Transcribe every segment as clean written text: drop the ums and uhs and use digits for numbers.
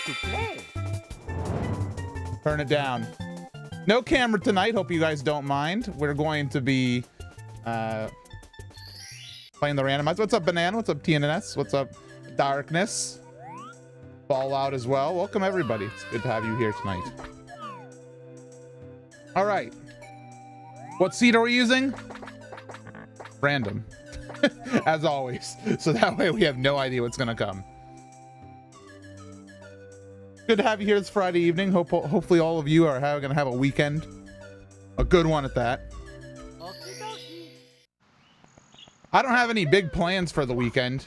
to play. Turn it down. No camera tonight. Hope you guys don't mind. We're going to be playing the randomizer. What's up, Banana? What's up, TNS? What's up, Darkness? Fallout as well. Welcome, everybody. It's good to have you here tonight. All right. What seed are we using? Random. As always. So that way we have no idea what's going to come. Good to have you here this Friday evening. Hopefully all of you are going to have a weekend. A good one at that. I don't have any big plans for the weekend.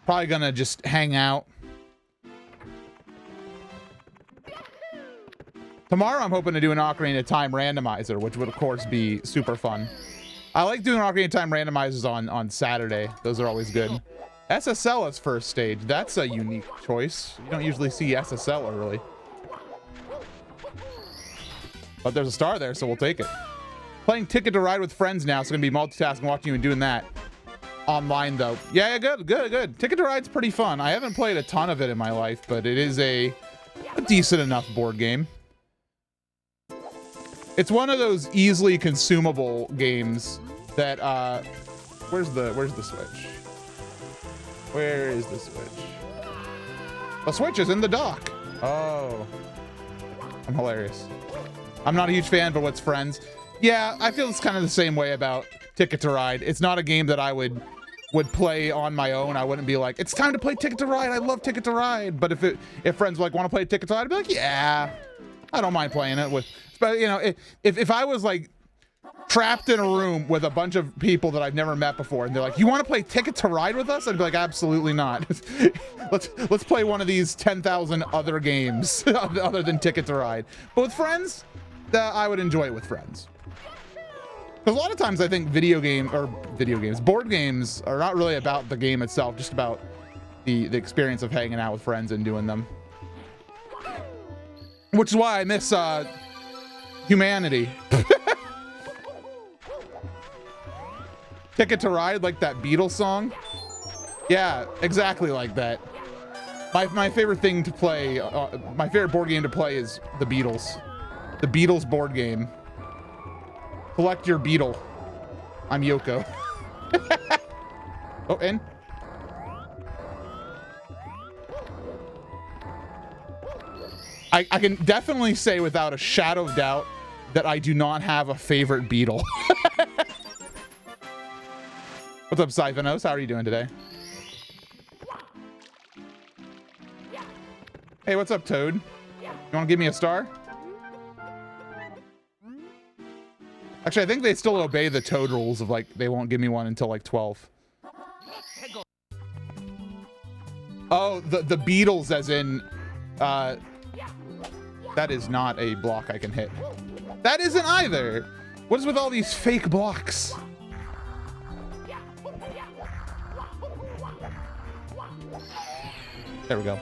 Probably gonna just hang out. Tomorrow I'm hoping to do an Ocarina of Time randomizer, which would of course be super fun. I like doing Ocarina of Time randomizers on Saturday. Those are always good. SSL as first stage. That's a unique choice. You don't usually see SSL early. But there's a star there, so we'll take it. Playing Ticket to Ride with friends now, so gonna be multitasking, watching you and doing that. Online though. Yeah, good. Ticket to Ride's pretty fun. I haven't played a ton of it in my life, but it is a decent enough board game. It's one of those easily consumable games that where's the switch? Where is the switch? The switch is in the dock. Oh. I'm hilarious. I'm not a huge fan, but what's friends? Yeah, I feel it's kind of the same way about Ticket to Ride. It's not a game that I would play on my own. I wouldn't be like, it's time to play Ticket to Ride. I love Ticket to Ride. But if friends like want to play Ticket to Ride, I'd be like, yeah, I don't mind playing it with. But you know, if I was like trapped in a room with a bunch of people that I've never met before, and they're like, you want to play Ticket to Ride with us? I'd be like, absolutely not. let's play one of these 10,000 other games other than Ticket to Ride. But with friends, I would enjoy it with friends. Because a lot of times I think board games are not really about the game itself, just about the experience of hanging out with friends and doing them. Which is why I miss humanity. Ticket to Ride, like that Beatles song? Yeah, exactly like that. My favorite thing to play, my favorite board game to play is the Beatles. The Beatles board game. Collect your beetle. I'm Yoko. Oh, and I can definitely say without a shadow of doubt that I do not have a favorite beetle. What's up, Siphonos? How are you doing today? Hey, what's up, Toad? You want to give me a star? Actually, I think they still obey the Toad rules of like they won't give me one until like 12. Oh, the Beatles as in that is not a block I can hit. That isn't either. What is with all these fake blocks? There we go.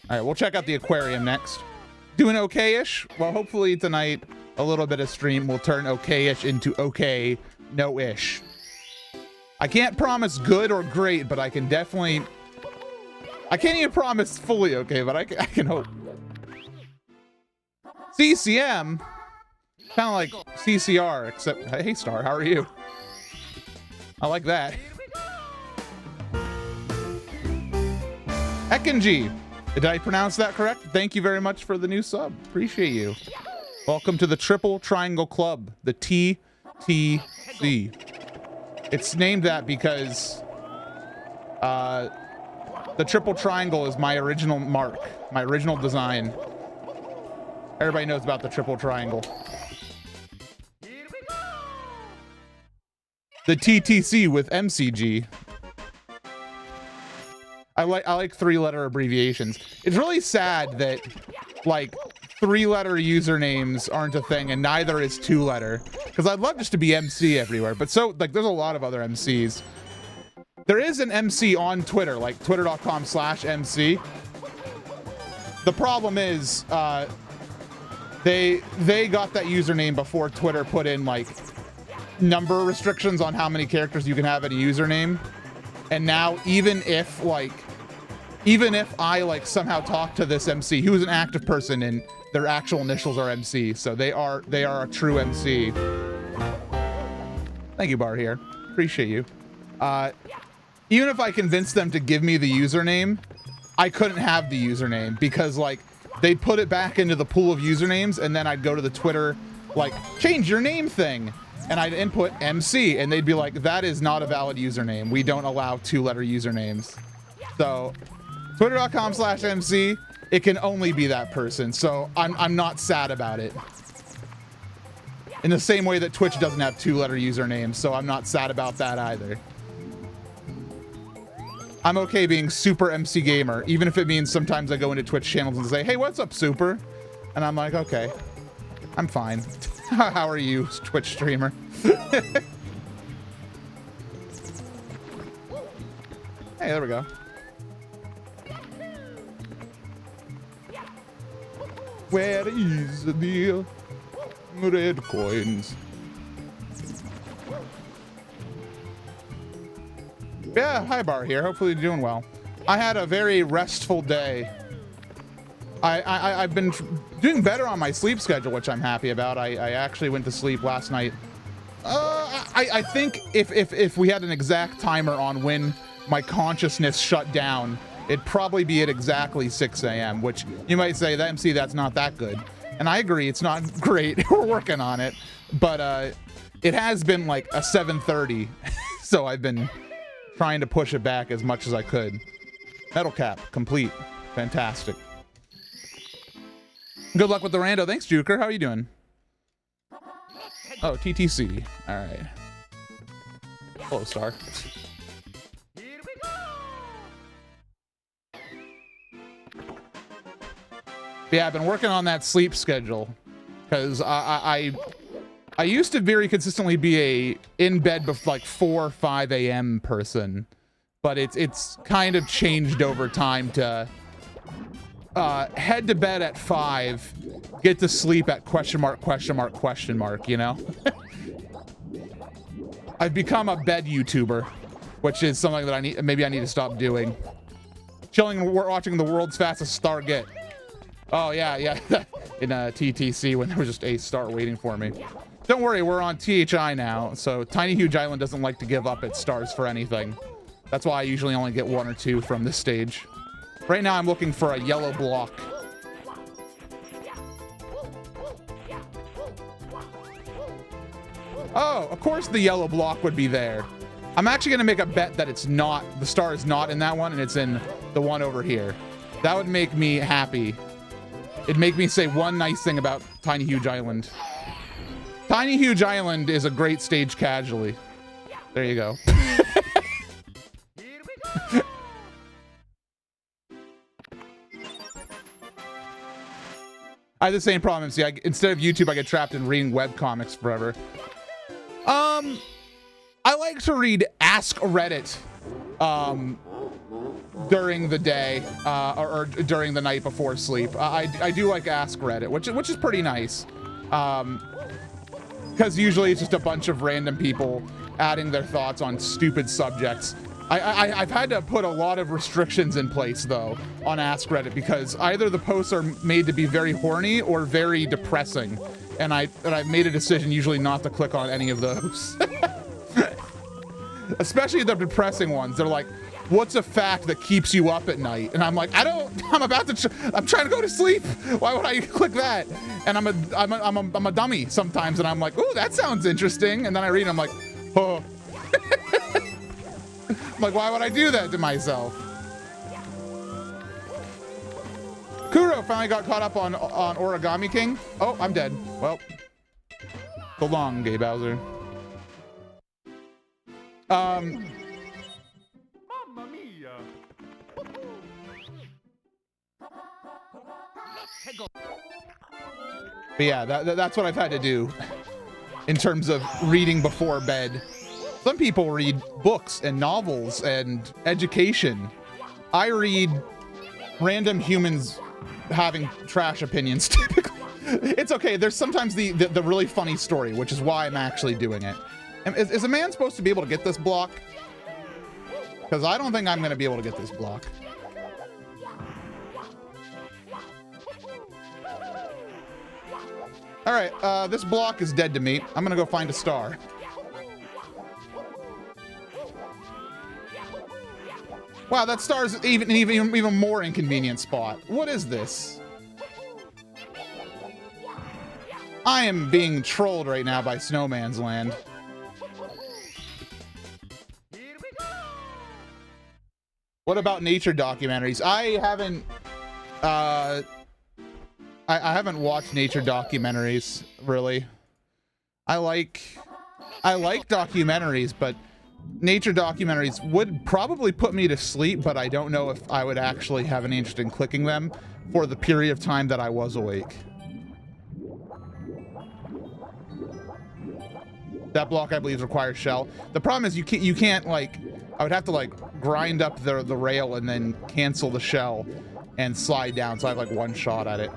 All right, we'll check out the aquarium next. Doing okay-ish? Well, hopefully tonight a little bit of stream will turn okay-ish into okay, no-ish. I can't promise good or great, but I can definitely... I can't even promise fully okay, but I can hope. CCM? Kind of like CCR, except... Hey, Star, how are you? I like that. Ekenji. Did I pronounce that correct? Thank you very much for the new sub. Appreciate you. Welcome to the Triple Triangle Club, the TTC. It's named that because the triple triangle is my original mark, my original design. Everybody knows about the triple triangle. The TTC with MCG. I like 3-letter abbreviations. It's really sad that like 3-letter usernames aren't a thing and neither is 2-letter. Because I'd love just to be MC everywhere, but so like there's a lot of other MCs. There is an MC on Twitter, like twitter.com/MC. The problem is they got that username before Twitter put in like number restrictions on how many characters you can have in a username. And now even if I like somehow talk to this MC who's an active person and their actual initials are MC, so they are a true MC. Thank you, Bar here. Appreciate you. Even if I convinced them to give me the username, I couldn't have the username because like they'd put it back into the pool of usernames and then I'd go to the Twitter like change your name thing and I'd input MC and they'd be like, that is not a valid username. We don't allow 2-letter usernames. So twitter.com/MC, it can only be that person. So I'm not sad about it. In the same way that Twitch doesn't have 2-letter usernames, so I'm not sad about that either. I'm okay being Super MC Gamer, even if it means sometimes I go into Twitch channels and say, hey, what's up, Super? And I'm like, okay, I'm fine. How are you, Twitch streamer? Hey, there we go. Where is the red coins? Yeah, hi Bar here. Hopefully you're doing well. I had a very restful day. I've been doing better on my sleep schedule, which I'm happy about. I actually went to sleep last night. I think if we had an exact timer on when my consciousness shut down, it'd probably be at exactly 6 a.m., which you might say, that MC, that's not that good. And I agree, it's not great. We're working on it. But it has been like a 7:30, so I've been trying to push it back as much as I could. Metal cap, complete. Fantastic. Good luck with the rando. Thanks, Juker. How are you doing? Oh, TTC. All right. Hello, Star. Yeah, I've been working on that sleep schedule because I used to very consistently be a in bed before like 4 or 5 a.m. person, but it's kind of changed over time to head to bed at 5, get to sleep at question mark, you know? I've become a bed YouTuber, which is something that maybe I need to stop doing. Chilling and watching the world's fastest star get. Oh, yeah. In TTC when there was just a star waiting for me. Don't worry, we're on THI now, so Tiny Huge Island doesn't like to give up its stars for anything. That's why I usually only get 1 or 2 from this stage. Right now I'm looking for a yellow block. Oh, of course the yellow block would be there. I'm actually gonna make a bet that it's not, the star is not in that one and it's in the one over here. That would make me happy. It'd make me say one nice thing about Tiny Huge Island. Tiny Huge Island is a great stage casually. There you go. I have the same problem. See, instead of YouTube, I get trapped in reading webcomics forever. I like to read Ask Reddit during the day or during the night before sleep. I do like Ask Reddit, which is pretty nice. Because usually it's just a bunch of random people adding their thoughts on stupid subjects. I've had to put a lot of restrictions in place, though, on Ask Reddit, because either the posts are made to be very horny or very depressing. And I've made a decision usually not to click on any of those. Especially the depressing ones. They're like, what's a fact that keeps you up at night? And I'm like, I'm trying to go to sleep. Why would I click that? And I'm a dummy sometimes, and I'm like, ooh, that sounds interesting. And then I read, and I'm like, oh. I'm like, why would I do that to myself? Kuro finally got caught up on Origami King. Oh, I'm dead. Well, so long, Gay Bowser. Mamma mia. But yeah, that's what I've had to do in terms of reading before bed. Some people read books and novels and education. I read random humans having trash opinions typically. It's okay. There's sometimes the really funny story, which is why I'm actually doing it. Is a man supposed to be able to get this block? Because I don't think I'm going to be able to get this block. All right, this block is dead to me. I'm going to go find a star. Wow, that star's even more inconvenient spot. What is this? I am being trolled right now by Snowman's Land. What about nature documentaries? I haven't watched nature documentaries, really. I like documentaries, but nature documentaries would probably put me to sleep, but I don't know if I would actually have an interest in clicking them for the period of time that I was awake. That block, I believe, requires shell. The problem is you can't like, I would have to like grind up the rail and then cancel the shell and slide down, so I have like one shot at it.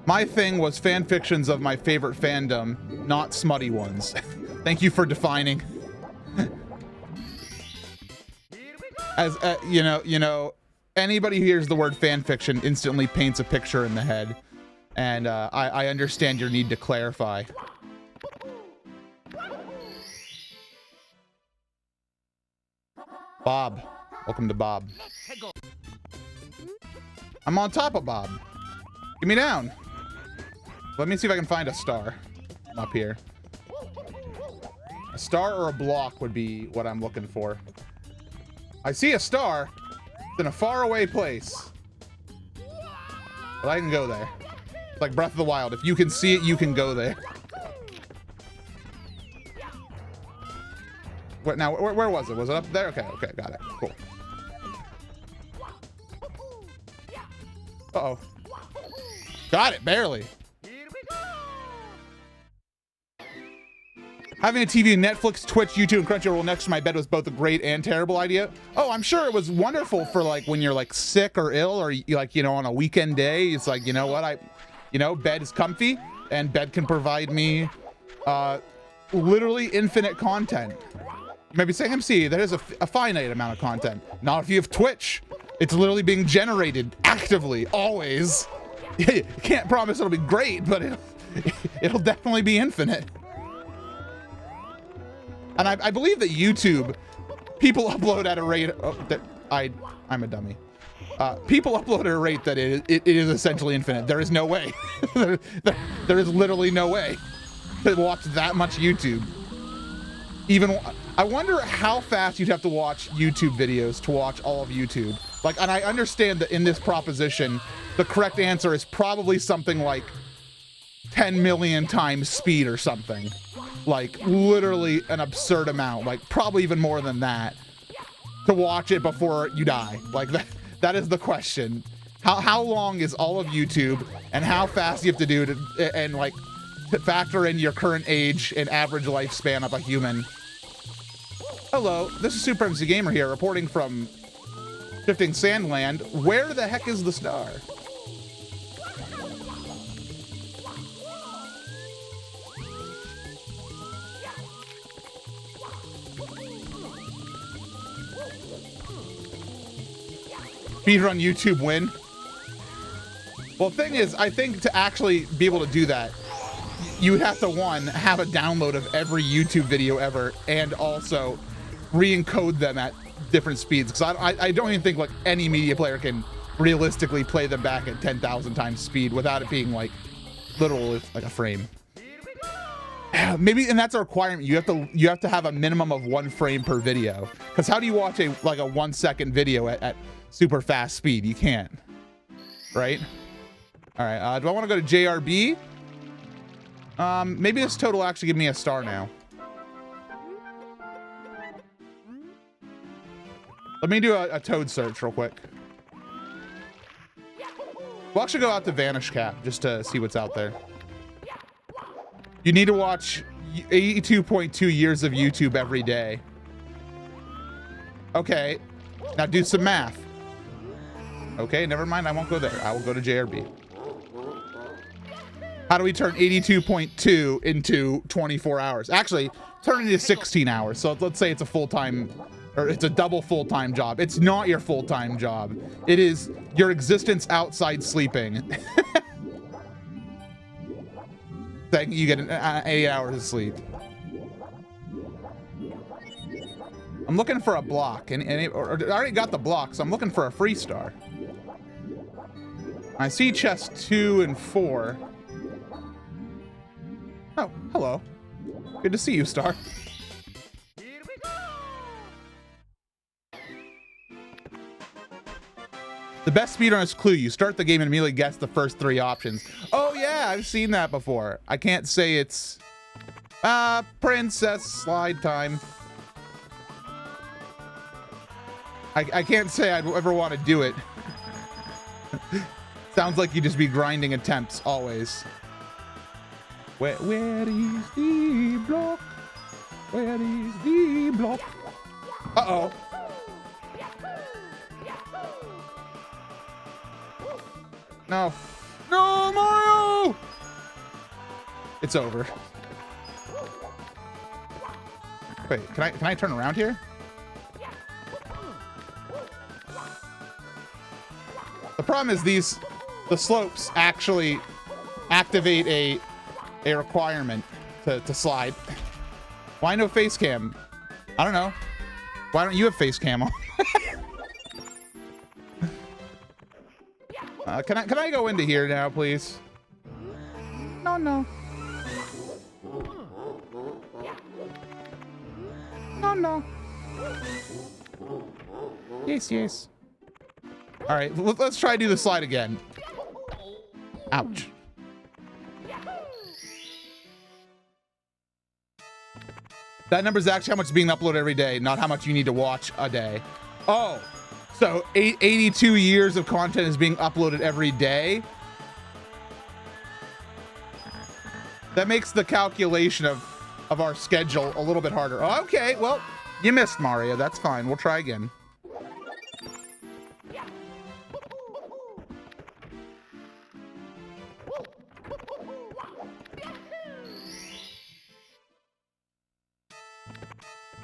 My thing was fan fictions of my favorite fandom, not smutty ones. Thank you for defining. As you know, anybody who hears the word fan fiction instantly paints a picture in the head, and I understand your need to clarify. Bob, welcome to Bob. I'm on top of Bob. Get me down. Let me see if I can find a star up here. A star or a block would be what I'm looking for. I see a star. It's in a faraway place. But I can go there. It's like Breath of the Wild. If you can see it, you can go there. What now? Where was it? Was it up there? Okay, okay, got it. Cool. Uh-oh. Got it, barely. Having a TV, Netflix, Twitch, YouTube, and Crunchyroll next to my bed was both a great and terrible idea. Oh, I'm sure it was wonderful for like when you're like sick or ill or like, you know, on a weekend day. It's like, you know what, bed is comfy and bed can provide me literally infinite content. Maybe say MC, that is a finite amount of content. Not if you have Twitch. It's literally being generated actively, always. You can't promise it'll be great, but it'll definitely be infinite. And I believe that YouTube, people upload at a rate that I'm a dummy. People upload at a rate that it is essentially infinite. There is no way. there is literally no way to watch that much YouTube. Even I wonder how fast you'd have to watch YouTube videos to watch all of YouTube. Like, and I understand that in this proposition, the correct answer is probably something like 10 million times speed or something. Like literally an absurd amount, like probably even more than that, to watch it before you die. Like that is the question. How long is all of YouTube, and how fast you have to do to, and like to factor in your current age and average lifespan of a human. Hello, this is Super MC Gamer here, reporting from Shifting Sandland. Where the heck is the star? Speedrun YouTube win. Well, the thing is, I think to actually be able to do that, you would have to, one, have a download of every YouTube video ever, and also re-encode them at different speeds. Because I don't even think like any media player can realistically play them back at 10,000 times speed without it being like literally like a frame. Maybe, and that's a requirement. You have to have a minimum of 1 frame per video. Because how do you watch a 1 second video at super fast speed? You can't, right? All right, do I want to go to JRB? Maybe this total will actually give me a star now. Let me do a toad search real quick. We'll actually go out to Vanish Cap just to see what's out there. You need to watch 82.2 years of YouTube every day. Okay, now do some math. Okay, never mind, I won't go there. I will go to JRB. How do we turn 82.2 into 24 hours? Actually, turn it into 16 hours. So let's say it's a full-time, or it's a double full-time job. It's not your full-time job. It is your existence outside sleeping. You get 8 hours of sleep. I'm looking for a block, and I already got the block, so I'm looking for a free star. I see chests 2 and 4. Oh, hello. Good to see you, Star. Here we go. The best speedrun is Clue. You start the game and immediately guess the first 3 options. Oh yeah, I've seen that before. I can't say it's princess slide time. I can't say I'd ever want to do it. Sounds like you'd just be grinding attempts always. Where is the block? Where is the block? Uh-oh. No. No, Mario! It's over. Wait, can I turn around here? The problem is the slopes actually activate a requirement to slide. Why no face cam? I don't know. Why don't you have face cam on? Can I go into here now, please? No, no. No, no. Yes, yes. All right, let's try to do the slide again. Ouch. That number is actually how much is being uploaded every day, not how much you need to watch a day. Oh, so 82 years of content is being uploaded every day. That makes the calculation of our schedule a little bit harder. Oh, okay, well, you missed, Mario. That's fine. We'll try again.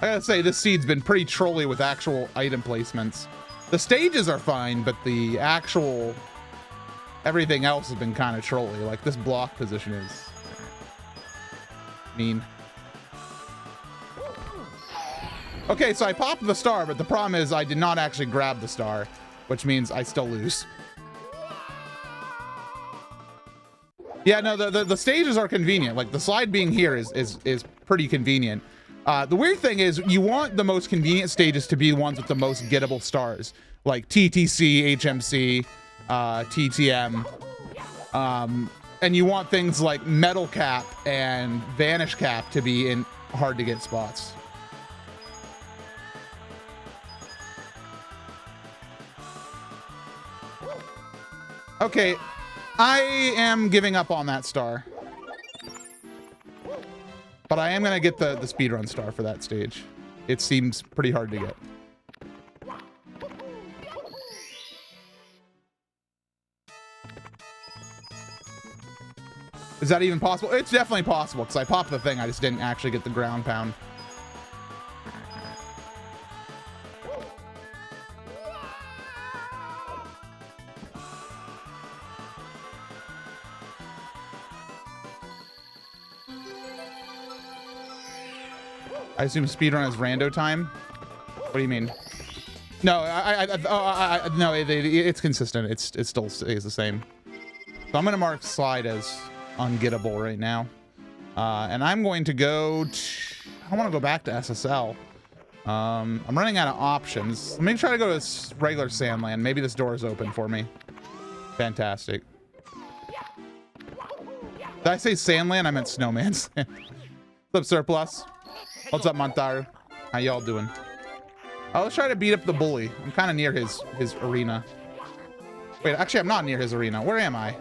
I gotta say, this seed's been pretty trolly with actual item placements. The stages are fine, but the actual everything else has been kind of trolly. Like this block position is mean. Okay, so I popped the star, but the problem is I did not actually grab the star, which means I still lose. Yeah, no, the stages are convenient. Like the slide being here is pretty convenient. The weird thing is you want the most convenient stages to be the ones with the most gettable stars, like TTC, HMC, TTM, and you want things like Metal Cap and Vanish Cap to be in hard to get spots. Okay, I am giving up on that star. But I am going to get the speedrun star for that stage. It seems pretty hard to get. Is that even possible? It's definitely possible, because I popped the thing. I just didn't actually get the ground pound. I assume speedrun is rando time. What do you mean? No, no, it's consistent. It still stays the same. So I'm gonna mark slide as ungettable right now, and I'm going to go. I want to go back to SSL. I'm running out of options. Let me try to go to regular Sandland. Maybe this door is open for me. Fantastic. Did I say Sandland? I meant Snowman's. What's up, Surplus? What's up, Montaru? How y'all doing? Oh, let's try to beat up the bully. I'm kind of near his arena. Wait, actually, I'm not near his arena. Where am I?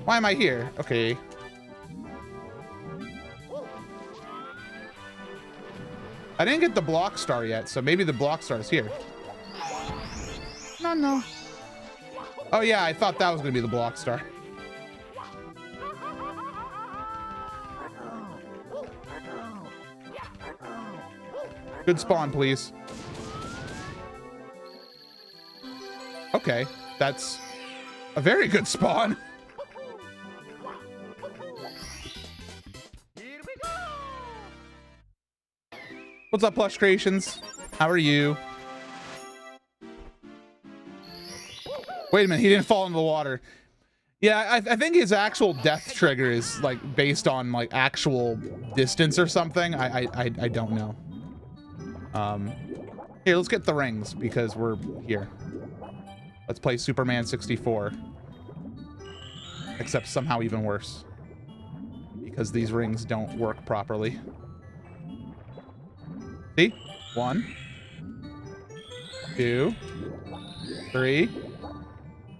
Why am I here? Okay. I didn't get the block star yet, so maybe the block star is here. No, no. Oh, yeah, I thought that was going to be the block star. Good spawn, please. Okay, that's a very good spawn. Here we go. What's up, Plush Creations? How are you? Wait a minute, he didn't fall into the water. Yeah, I think his actual death trigger is like based on like actual distance or something. I don't know. Here, let's get the rings because we're here. Let's play Superman 64. Except somehow even worse. Because these rings don't work properly. See? 1, 2, 3.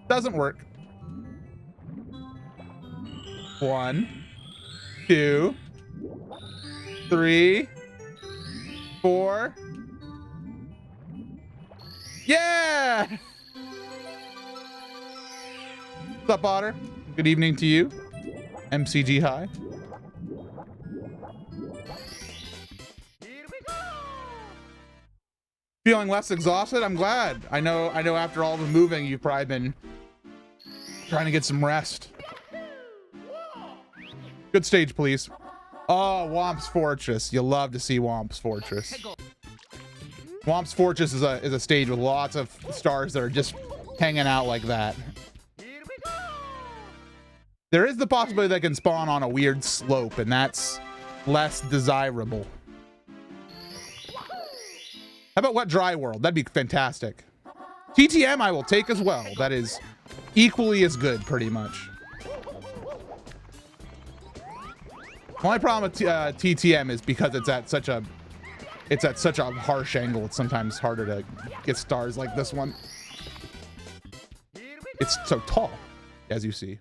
Doesn't work. 1, 2, 3, 4. Yeah! What's up, Otter? Good evening to you. MCG hi. Here we go. Feeling less exhausted? I'm glad. I know after all the moving, you've probably been trying to get some rest. Good stage, please. Oh, Womp's Fortress. You love to see Womp's Fortress. Womp's Fortress is a stage with lots of stars that are just hanging out like that. Here we go. There is the possibility they can spawn on a weird slope, and that's less desirable. How about Wet Dry World? That'd be fantastic. TTM I will take as well. That is equally as good, pretty much. The only problem with TTM is because it's at such a harsh angle. It's sometimes harder to get stars like this one. It's so tall, as you see.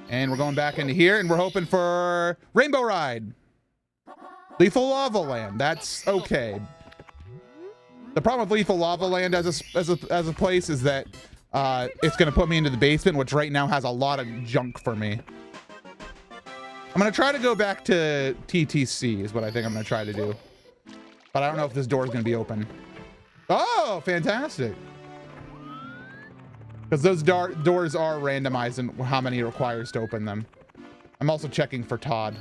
And we're going back into here, and we're hoping for Rainbow Ride. Lethal Lava Land. That's okay. The problem with Lethal Lava Land as a place is that it's going to put me into the basement, which right now has a lot of junk for me. I'm going to try to go back to TTC is what I think I'm going to try to do. But I don't know if this door is going to be open. Oh, fantastic. Because those doors are randomized and how many it requires to open them. I'm also checking for Todd.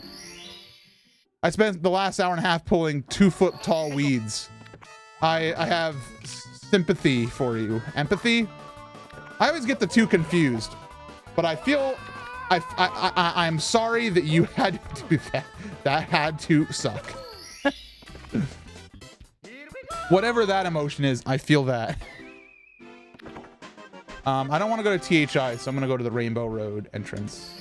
I spent the last hour and a half pulling 2-foot tall weeds. I have sympathy for you. Empathy? I always get the two confused. But I feel... I'm sorry that you had to do that. That had to suck. Whatever that emotion is, I feel that. I don't want to go to THI, so I'm going to go to the Rainbow Road entrance.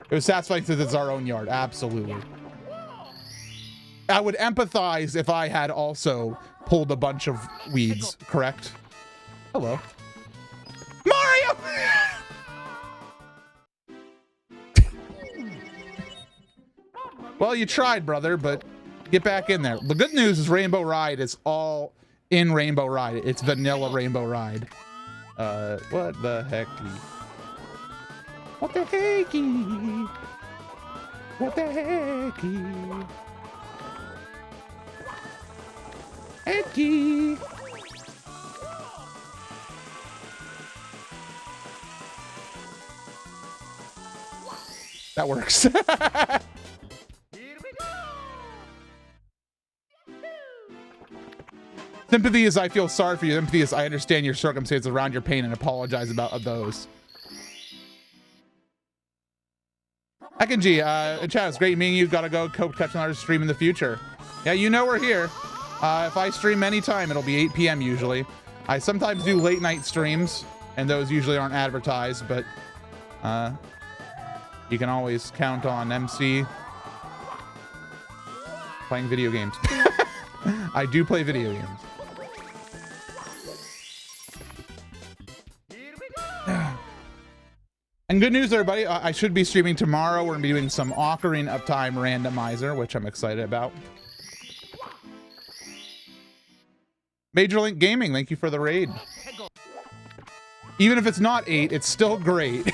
It was satisfying since it's our own yard. Absolutely. I would empathize if I had also pulled a bunch of weeds, correct? Hello. Mario! Well, you tried, brother, but get back in there. The good news is Rainbow Ride is all in Rainbow Ride. It's vanilla Rainbow Ride. What the heck? What the hecky? What the hecky? Hecky. That works. Sympathy is I feel sorry for you. Empathy is I understand your circumstances around your pain and apologize about those. Heckin' G, in chat, it's great meeting you. Gotta go catch another stream in the future. Yeah, you know we're here. If I stream anytime, it'll be 8 p.m. usually. I sometimes do late night streams, and those usually aren't advertised, but you can always count on MC playing video games. I do play video games. And good news, everybody. I should be streaming tomorrow. We're going to be doing some Ocarina of Time randomizer, which I'm excited about. Major Link Gaming, thank you for the raid. Even if it's not 8, it's still great.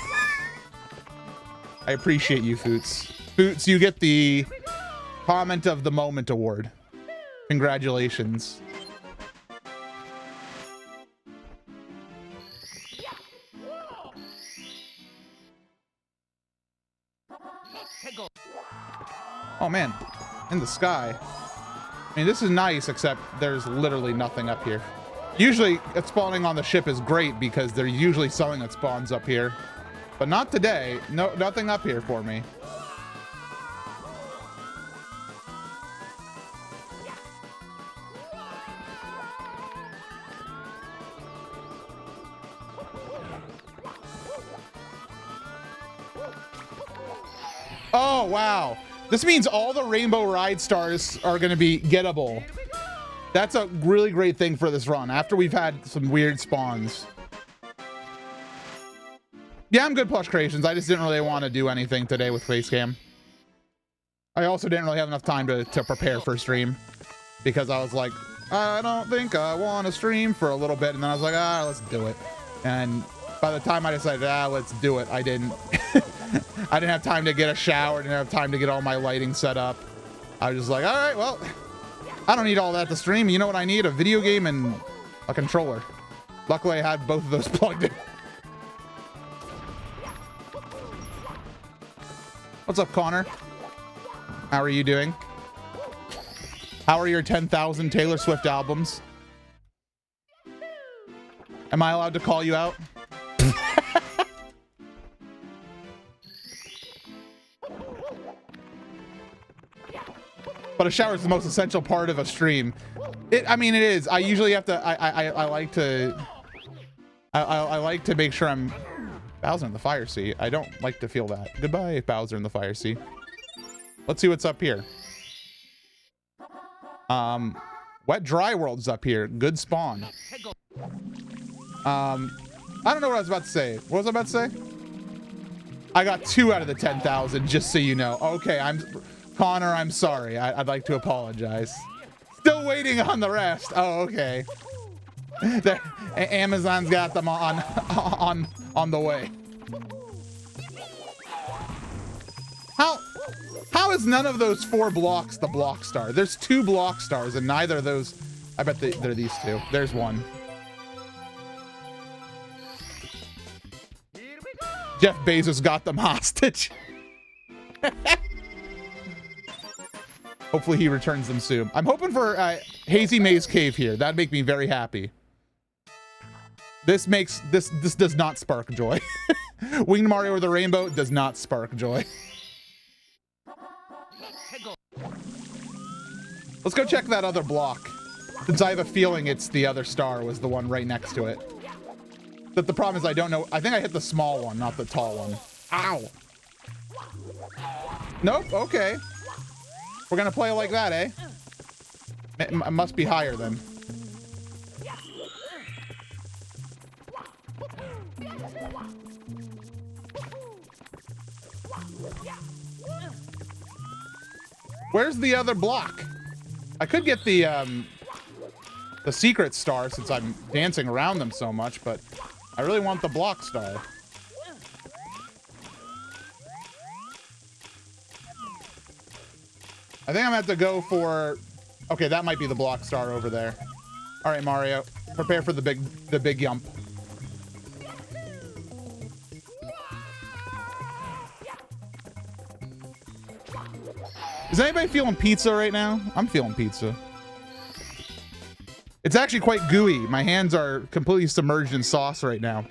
I appreciate you, Foots. Foots, you get the Comment of the Moment award. Congratulations. Oh man, in the sky. I mean, this is nice, except there's literally nothing up here. Usually, it spawning on the ship is great because they're usually selling it spawns up here. But not today. No, nothing up here for me. Oh, wow. This means all the rainbow ride stars are going to be gettable. That's a really great thing for this run after we've had some weird spawns. Yeah, I'm good, Plush Creations. I just didn't really want to do anything today with Facecam. I also didn't really have enough time to prepare for stream because I was like, I don't think I want to stream for a little bit. And then I was like, let's do it. And by the time I decided, let's do it, I didn't. I didn't have time to get a shower. Didn't have time to get all my lighting set up. I was just like, all right, well, I don't need all that to stream. You know what I need? A video game and a controller. Luckily, I had both of those plugged in. What's up, Connor? How are you doing? How are your 10,000 Taylor Swift albums? Am I allowed to call you out? But a shower is the most essential part of a stream. I mean, it is. I usually have to. I like to. I like to make sure I'm. Bowser in the fire sea. I don't like to feel that. Goodbye, Bowser in the fire sea. Let's see what's up here. Wet Dry World's up here. Good spawn. I don't know what I was about to say. What was I about to say? I got 2 out of the 10,000, just so you know. Okay, Connor, I'm sorry. I'd like to apologize. Still waiting on the rest. Oh, okay. Amazon's got them on the way. How is none of those 4 blocks the block star? There's 2 block stars and neither of those. I bet they're these 2. There's one. Jeff Bezos got them hostage. Hopefully he returns them soon. I'm hoping for Hazy Maze Cave here. That'd make me very happy. This does not spark joy. Winged Mario or the Rainbow does not spark joy. Let's go check that other block. Since I have a feeling it's the other star was the one right next to it. But the problem is I don't know. I think I hit the small one, not the tall one. Ow. Nope, okay. We're gonna play like that, eh? It must be higher then. Where's the other block? I could get the secret star since I'm dancing around them so much, but I really want the block star. I think I'm gonna have to go for. Okay, that might be the block star over there. All right, Mario, prepare for the big yump. Is anybody feeling pizza right now? I'm feeling pizza. It's actually quite gooey. My hands are completely submerged in sauce right now.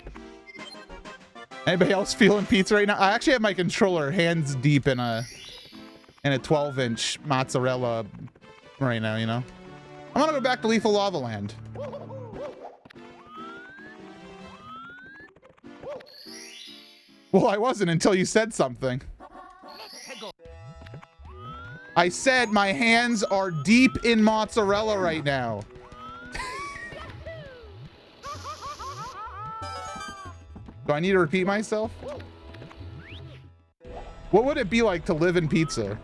Anybody else feeling pizza right now? I actually have my controller hands deep in a 12-inch mozzarella right now, you know? I'm gonna go back to Lethal Lava Land. Well, I wasn't until you said something. I said my hands are deep in mozzarella right now. Do I need to repeat myself? What would it be like to live in pizza?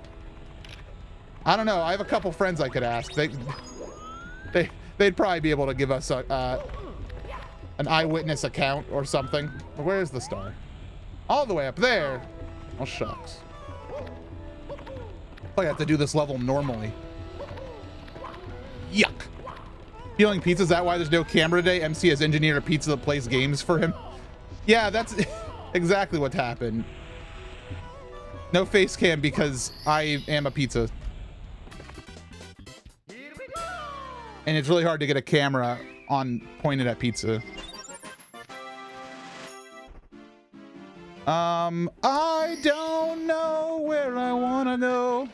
I don't know. I have a couple friends I could ask. They'd probably be able to give us an eyewitness account or something. Where's the star? All the way up there. Oh, shucks. I have to do this level normally. Yuck. Peeling pizza, is that why there's no camera today? MC has engineered a pizza that plays games for him. Yeah, that's exactly what happened. No face cam because I am a pizza. And it's really hard to get a camera on pointed at pizza. I don't know where I want to go.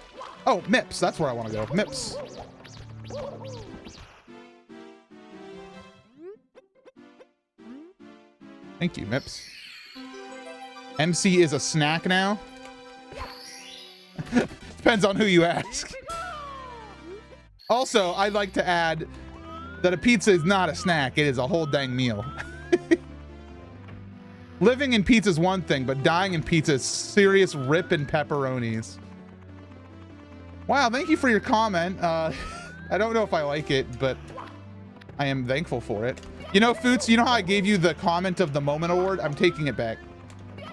Oh, MIPS. That's where I want to go. MIPS. Thank you, MIPS. MC is a snack now. Depends on who you ask. Also, I'd like to add that a pizza is not a snack. It is a whole dang meal. Living in pizza is one thing, but dying in pizza is serious ripping pepperonis. Wow, thank you for your comment. I don't know if I like it, but I am thankful for it. You know, Foots, you know how I gave you the comment of the moment award? I'm taking it back.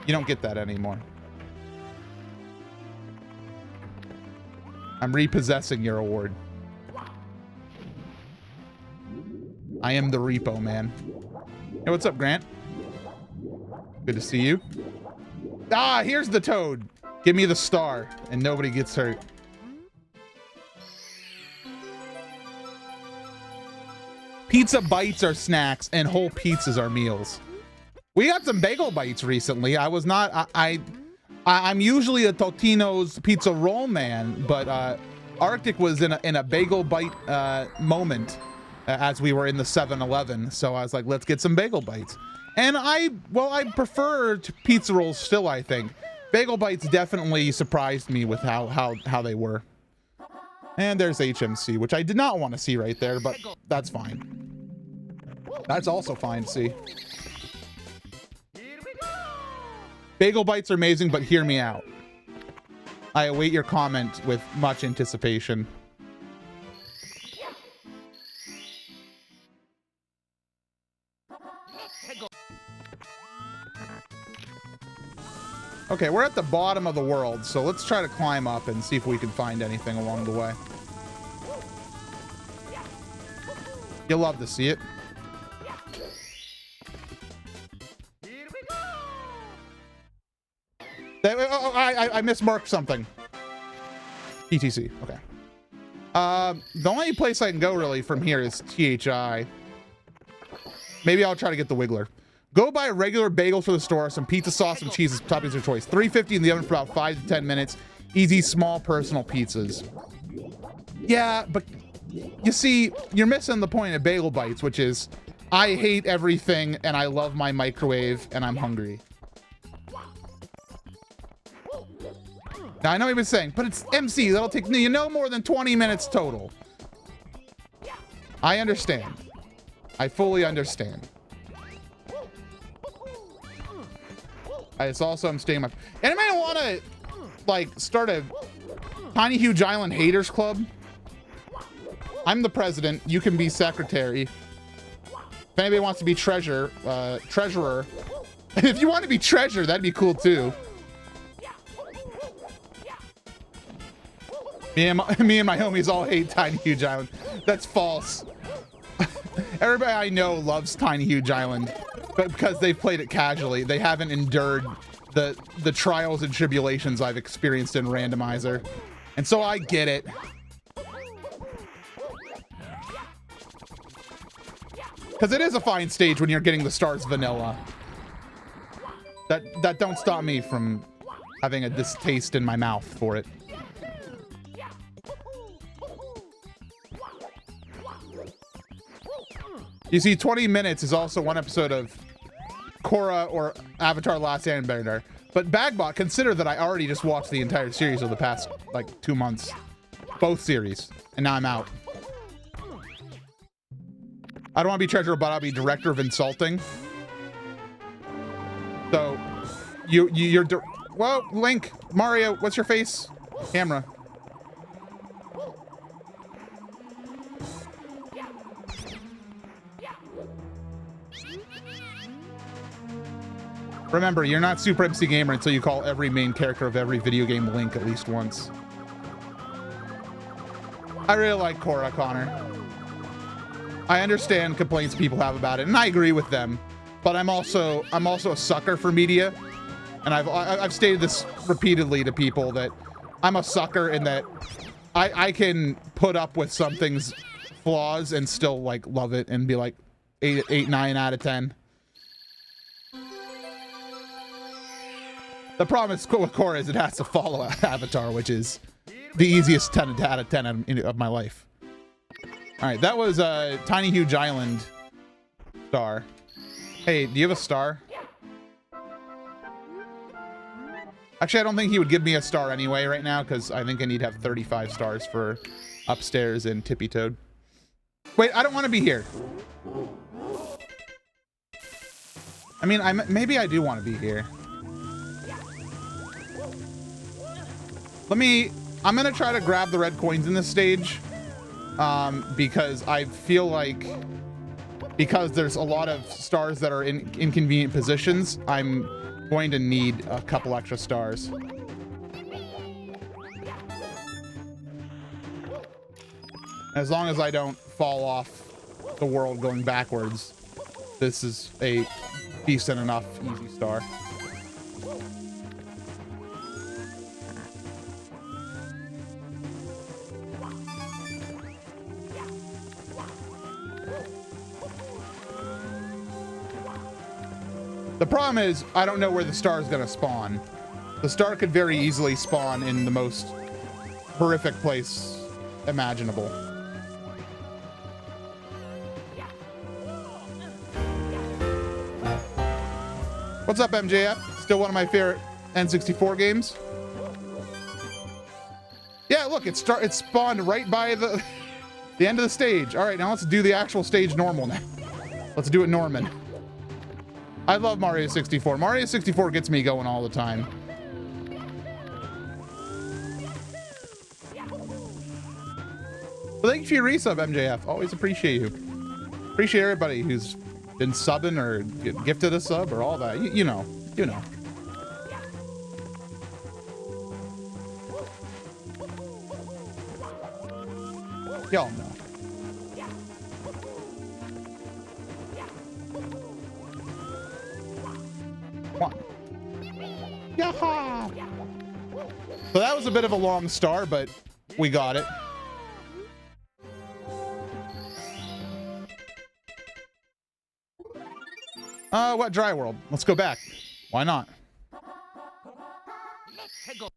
You don't get that anymore. I'm repossessing your award. I am the repo man. Hey, what's up, Grant? Good to see you. Ah, here's the toad. Give me the star and nobody gets hurt. Pizza bites are snacks and whole pizzas are meals. We got some bagel bites recently. I was not, I'm usually a Totino's pizza roll man, but Arctic was in a bagel bite moment as we were in the 7-Eleven. So I was like, let's get some bagel bites. And I prefer pizza rolls still, I think. Bagel bites definitely surprised me with how they were. And there's HMC, which I did not want to see right there, but that's fine. That's also fine to see. Bagel bites are amazing, but hear me out. I await your comment with much anticipation. Okay, we're at the bottom of the world, so let's try to climb up and see if we can find anything along the way. You'll love to see it. I mismarked something. ETC, okay. The only place I can go really from here is THI. Maybe I'll try to get the Wiggler. Go buy a regular bagel for the store, some pizza sauce, some cheese, toppings of your choice. $3.50 in the oven for about 5 to 10 minutes. Easy, small, personal pizzas. Yeah, but you see, you're missing the point of bagel bites, which is I hate everything and I love my microwave and I'm hungry. Now, I know what you've been saying, but it's MC. That'll take you no more than 20 minutes total. I understand. I fully understand. It's also, I'm staying my... Anybody want to, like, start a Tiny Huge Island haters club? I'm the president. You can be secretary. If anybody wants to be treasurer. If you want to be treasurer, that'd be cool, too. Me and my homies all hate Tiny Huge Island. That's false. Everybody I know loves Tiny Huge Island, but because they've played it casually, they haven't endured the trials and tribulations I've experienced in Randomizer. And so I get it. Because it is a fine stage when you're getting the stars vanilla. That don't stop me from having a distaste in my mouth for it. You see, 20 minutes is also one episode of Korra or Avatar: Last Airbender. But Bagbot, consider that I already just watched the entire series of the past, like, 2 months. Both series. And now I'm out. I don't want to be treasurer, but I'll be director of insulting. So, you're... Whoa, Link, Mario, what's your face? Camera. Remember, you're not Super MC Gamer until you call every main character of every video game Link at least once. I really like Korra, Connor. I understand complaints people have about it, and I agree with them. But I'm also a sucker for media, and I've stated this repeatedly to people that I'm a sucker in that I can put up with something's flaws and still like love it and be like 8, 9 out of 10. The problem with Korra is it has to follow Avatar, which is the easiest 10 out of 10 of my life. All right, that was a Tiny Huge Island star. Hey, do you have a star? Actually, I don't think he would give me a star anyway right now because I think I need to have 35 stars for upstairs in Tippy Toad. Wait, I don't want to be here. I mean, maybe I do want to be here. I'm gonna try to grab the red coins in this stage because I feel like because there's a lot of stars that are in inconvenient positions, I'm going to need a couple extra stars. As long as I don't fall off the world going backwards, this is a decent enough easy star. The problem is, I don't know where the star is going to spawn. The star could very easily spawn in the most horrific place imaginable. What's up, MJF? Still one of my favorite N64 games. Yeah, look, it spawned right by the end of the stage. All right, now let's do the actual stage normal now. Let's do it Norman. I love Mario 64. Mario 64 gets me going all the time. Well, thank you for your resub, MJF. Always appreciate you. Appreciate everybody who's been subbing or gifted a sub or all that. You know. Y'all know. One. Yaha! So that was a bit of a long star, but we got it. What Dry World? Let's go back. Why not? Do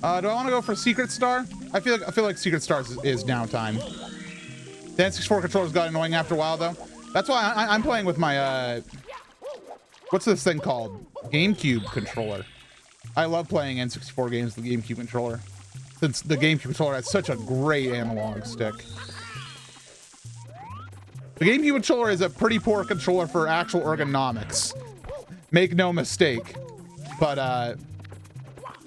I want to go for Secret Star? I feel like Secret Stars is now time. The N64 controllers got annoying after a while, though. That's why I'm playing with my what's this thing called? GameCube controller. I love playing N64 games with the GameCube controller, since the GameCube controller has such a great analog stick. The GameCube controller is a pretty poor controller for actual ergonomics. Make no mistake. But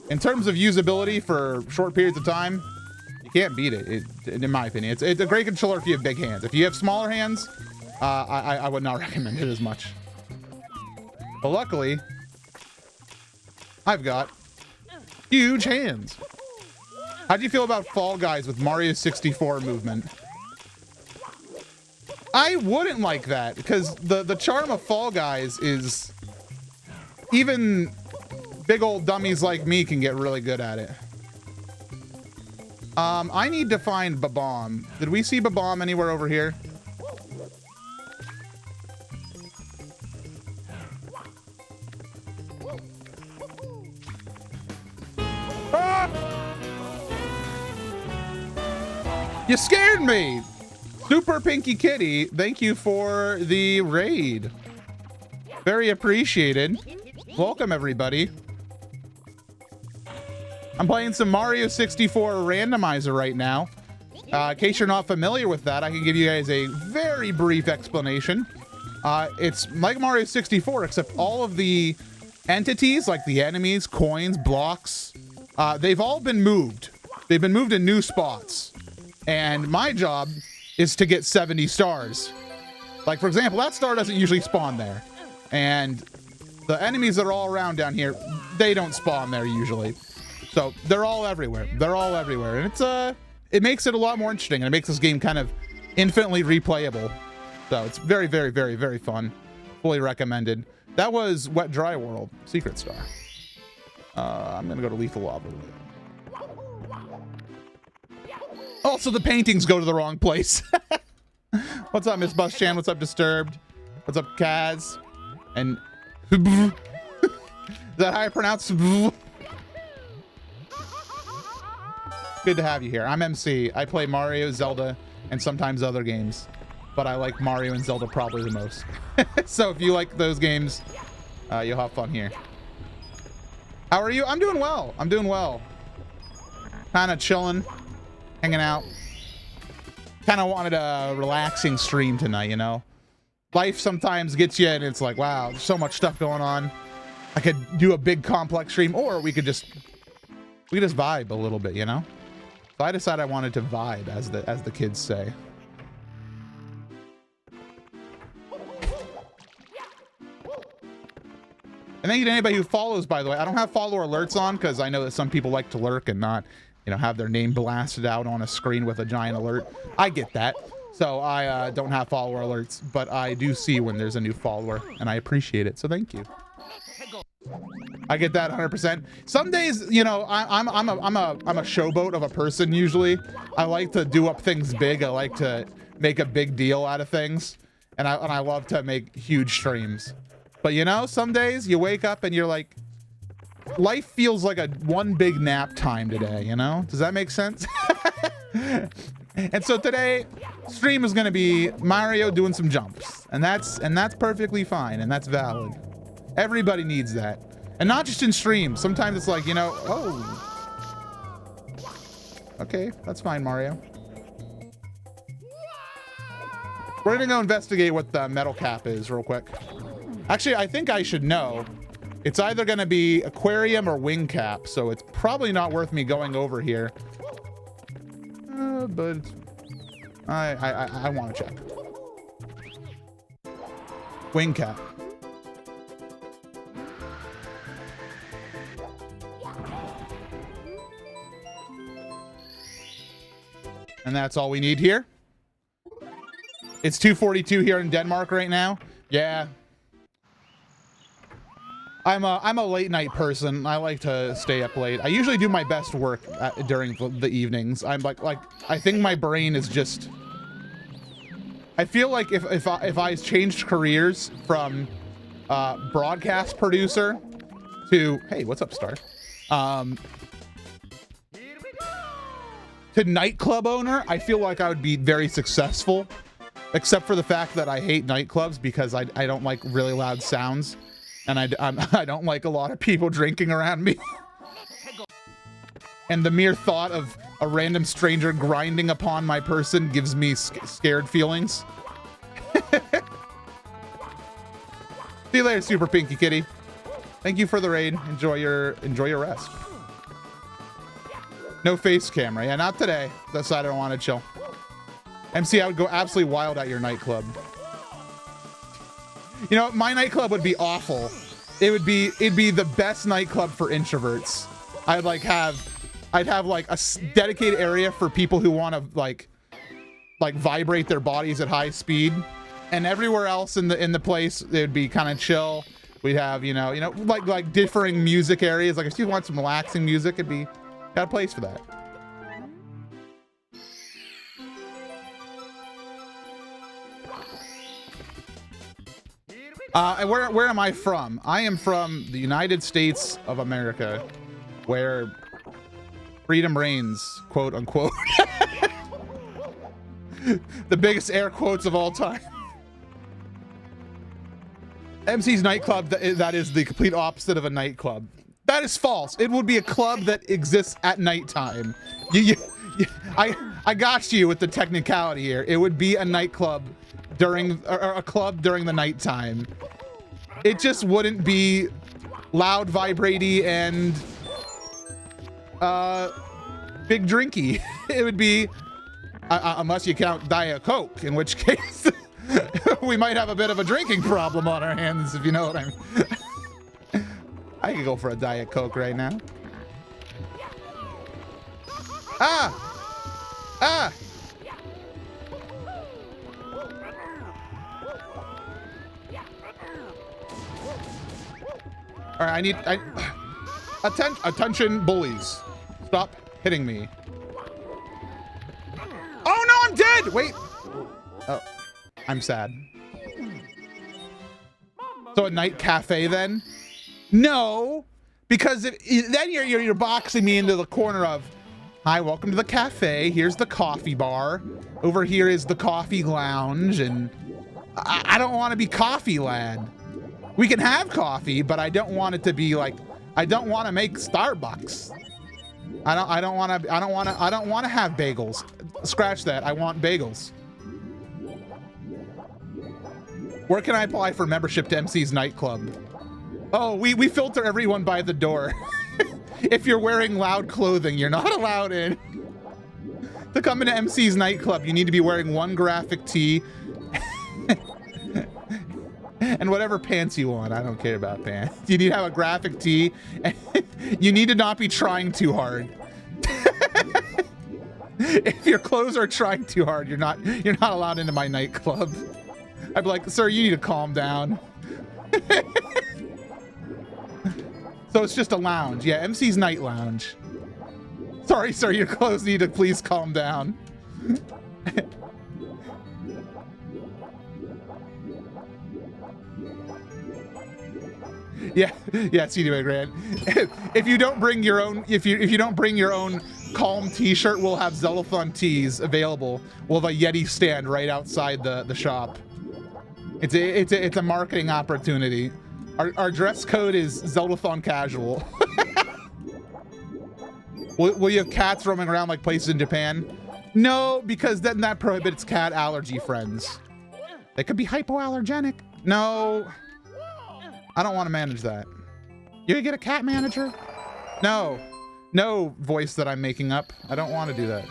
in terms of usability for short periods of time, you can't beat it, in my opinion. It's a great controller if you have big hands. If you have smaller hands, I would not recommend it as much. But luckily, I've got huge hands. How do you feel about Fall Guys with Mario 64 movement? I wouldn't like that, because the charm of Fall Guys is even big old dummies like me can get really good at it. I need to find Babam. Did we see Babam anywhere over here? Ah! You scared me! Super Pinky Kitty, thank you for the raid. Very appreciated. Welcome, everybody. I'm playing some Mario 64 Randomizer right now. In case you're not familiar with that, I can give you guys a very brief explanation. It's like Mario 64, except all of the entities, like the enemies, coins, blocks, they've all been moved. They've been moved in new spots. And my job is to get 70 stars. Like, for example, that star doesn't usually spawn there. And The enemies that are all around down here, they don't spawn there usually. So they're all everywhere. They're all everywhere. And it makes it a lot more interesting, and it makes this game kind of infinitely replayable. So it's very, very, very, very fun. Fully recommended. That was Wet Dry World, Secret Star. I'm gonna go to Lethal Lava. Also, the paintings go to the wrong place. What's up, Miss Bus Chan? What's up, Disturbed? What's up, Kaz? And is that how I pronounce? Good to have you here. I'm MC. I play Mario, Zelda, and sometimes other games, but I like Mario and Zelda probably the most. So if you like those games, you'll have fun here. How are you? I'm doing well. I'm doing well. Kind of chilling, hanging out. Kind of wanted a relaxing stream tonight, you know? Life sometimes gets you and it's like, wow, there's so much stuff going on. I could do a big complex stream, or we could just vibe a little bit, you know? So I decided I wanted to vibe, as the kids say. And thank you to anybody who follows, by the way. I don't have follower alerts on because I know that some people like to lurk and not, you know, have their name blasted out on a screen with a giant alert. I get that. So I don't have follower alerts, but I do see when there's a new follower, and I appreciate it. So thank you. I get that 100%. Some days, you know, I'm a showboat of a person usually. I like to do up things big. I like to make a big deal out of things, and I love to make huge streams. But you know, some days you wake up and you're like, life feels like a one big nap time today, you know? Does that make sense? And so today, stream is gonna be Mario doing some jumps. And that's perfectly fine, and that's valid. Everybody needs that. And not just in streams. Sometimes it's like, you know, oh. Okay, that's fine, Mario. We're gonna go investigate what the metal cap is real quick. Actually, I think I should know. It's either gonna be aquarium or wing cap, so it's probably not worth me going over here. But I want to check. Wing cap. And that's all we need here. It's 2:42 here in Denmark right now. Yeah. I'm a late night person. I like to stay up late. I usually do my best work during the evenings. I'm like I think my brain is just. I feel like if I changed careers from broadcast producer to, hey, what's up, Star? To nightclub owner, I feel like I would be very successful, except for the fact that I hate nightclubs because I don't like really loud sounds. And I don't like a lot of people drinking around me. And the mere thought of a random stranger grinding upon my person gives me scared feelings. See you later, Super Pinky Kitty. Thank you for the raid. Enjoy your rest. No face camera. Yeah, not today. That's why I don't want to chill. MC, I would go absolutely wild at your nightclub. You know, my nightclub would be awful. It'd be the best nightclub for introverts. I'd have like a dedicated area for people who want to like vibrate their bodies at high speed, and everywhere else in the place it would be kind of chill. We'd have you know like differing music areas. Like if you want some relaxing music, it'd be got a place for that. Where am I from? I am from the United States of America, where freedom reigns, quote unquote. The biggest air quotes of all time. MC's nightclub, that is the complete opposite of a nightclub. That is false. It would be a club that exists at nighttime. I got you with the technicality here. It would be a nightclub during, or a club during the nighttime. It just wouldn't be loud, vibraty, and big drinky. It would be, unless you count Diet Coke, in which case we might have a bit of a drinking problem on our hands, if you know what I mean. I could go for a Diet Coke right now. Ah! Ah! All right, attention, bullies. Stop hitting me. Oh no, I'm dead! Wait. Oh, I'm sad. So a night cafe then? No, because then you're boxing me into the corner of, hi, welcome to the cafe. Here's the coffee bar. Over here is the coffee lounge, and I don't want to be coffee lad. We can have coffee, but I don't want it to be like, I don't want to make Starbucks. I don't want to have bagels. Scratch that. I want bagels. Where can I apply for membership to MC's nightclub? Oh, we filter everyone by the door. If you're wearing loud clothing, you're not allowed in. To come into MC's nightclub, you need to be wearing one graphic tee and whatever pants you want. I don't care about pants. You need to have a graphic tee. And you need to not be trying too hard. If your clothes are trying too hard, you're not allowed into my nightclub. I'd be like, sir, you need to calm down. So it's just a lounge. Yeah, MC's night lounge. Sorry, sir, your clothes need to please calm down. Yeah, CD Grant. If you don't bring your own, if you don't bring your own Calm T-shirt, we'll have Zellathon tees available. We'll have a Yeti stand right outside the shop. It's a marketing opportunity. Our dress code is Zeldathon casual. Will you have cats roaming around like places in Japan? No, because then that prohibits cat allergy friends. They could be hypoallergenic. No, I don't want to manage that. You gonna get a cat manager? No, no voice that I'm making up. I don't want to do that.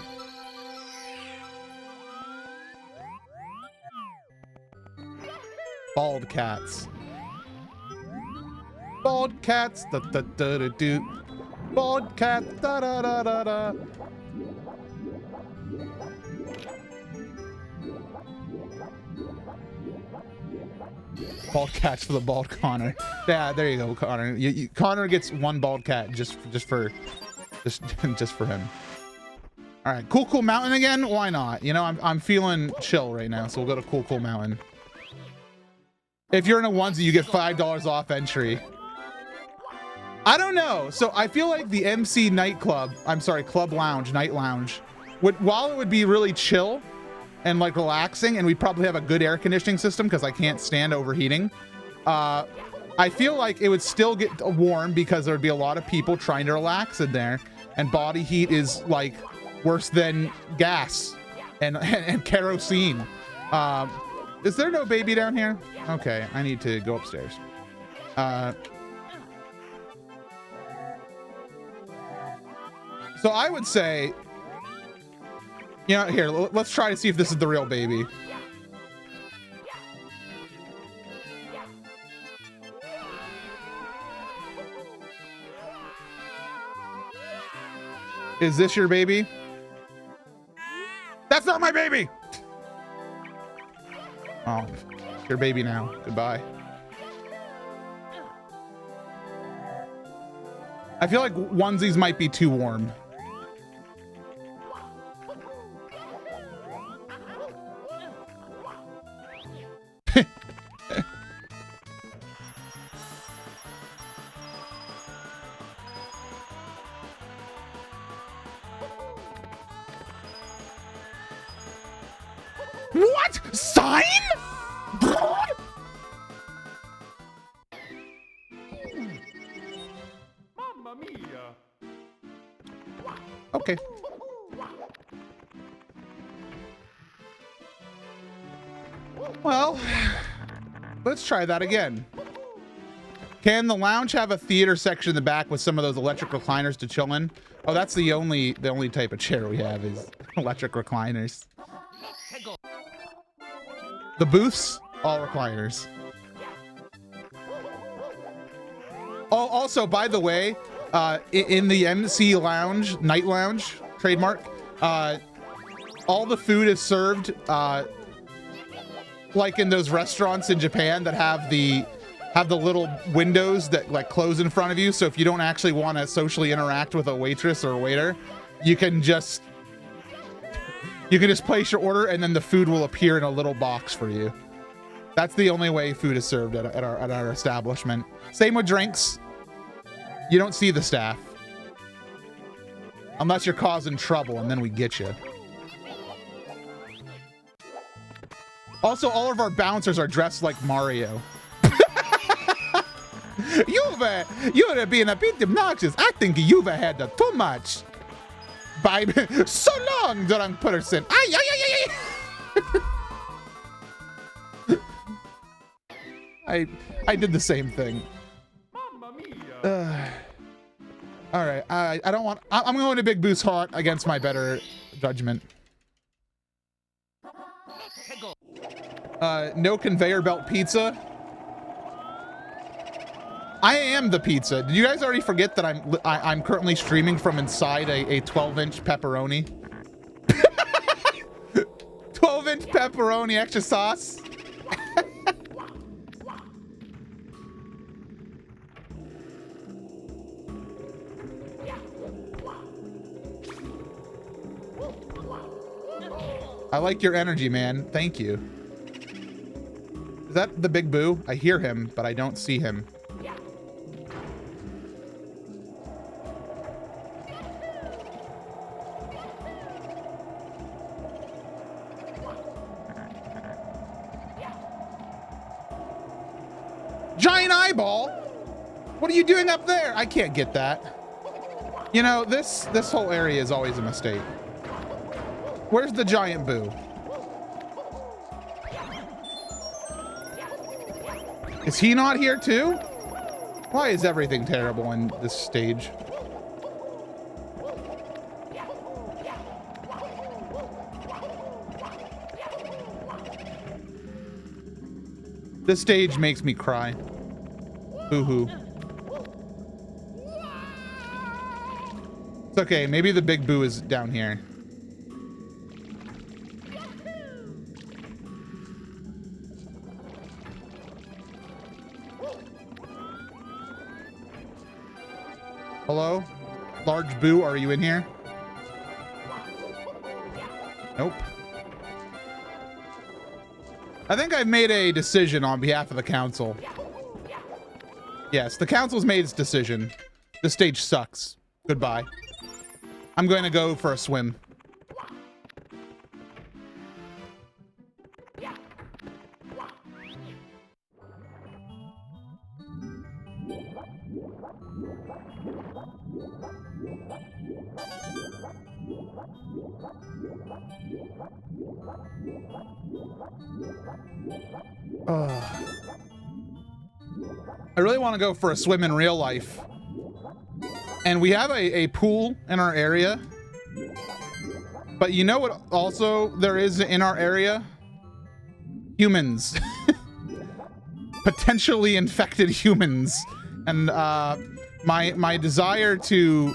Bald cats. Bald cats, da da da da do. Bald cat, da da da da da. Bald cats for the bald Connor. Yeah, there you go, Connor. Connor gets one bald cat just for him. All right, Cool Mountain again. Why not? You know, I'm feeling chill right now, so we'll go to Cool Mountain. If you're in a onesie, you get $5 off entry. I don't know. So I feel like the MC nightclub, I'm sorry, club lounge, night lounge, while it would be really chill and like relaxing, and we'd probably have a good air conditioning system because I can't stand overheating, I feel like it would still get warm because there'd be a lot of people trying to relax in there, and body heat is like worse than gas and kerosene. Is there no baby down here? Okay, I need to go upstairs. So I would say, you know, here, let's try to see if this is the real baby. Is this your baby? That's not my baby! Oh, it's your baby now. Goodbye. I feel like onesies might be too warm. What? Sign? Mamma mia. Okay. Well, let's try that again. Can the lounge have a theater section in the back with some of those electric recliners to chill in? Oh, that's the only type of chair we have is electric recliners. The booths, all recliners. Oh, also, by the way, in the MC Lounge, Night Lounge, trademark, all the food is served like in those restaurants in Japan that have the little windows that like close in front of you. So if you don't actually want to socially interact with a waitress or a waiter, you can just place your order and then the food will appear in a little box for you. That's the only way food is served at our establishment. Same with drinks. You don't see the staff. Unless you're causing trouble, and then we get you. Also, all of our bouncers are dressed like Mario. You've being a bit obnoxious. I think you've had too much. By so long, drunk person. Ay, ay, ay, ay. I did the same thing. All right, I don't want. I'm going to Big Boo's Haunt against my better judgment. No conveyor belt pizza. I am the pizza. Did you guys already forget that I'm currently streaming from inside a 12-inch pepperoni? 12-inch pepperoni, extra sauce. I like your energy, man. Thank you. Is that the Big Boo? I hear him, but I don't see him. Giant eyeball? What are you doing up there? I can't get that. You know, this whole area is always a mistake. Where's the giant boo? Is he not here too? Why is everything terrible in this stage? This stage makes me cry. Boo-hoo. It's okay, maybe the Big Boo is down here. Hello? Large Boo, are you in here? Nope. I think I've made a decision on behalf of the council. Yes, the council's made its decision. This stage sucks. Goodbye. I'm going to go for a swim. I really want to go for a swim in real life. And we have a pool in our area. But you know what also there is in our area? Humans. Potentially infected humans. And my desire to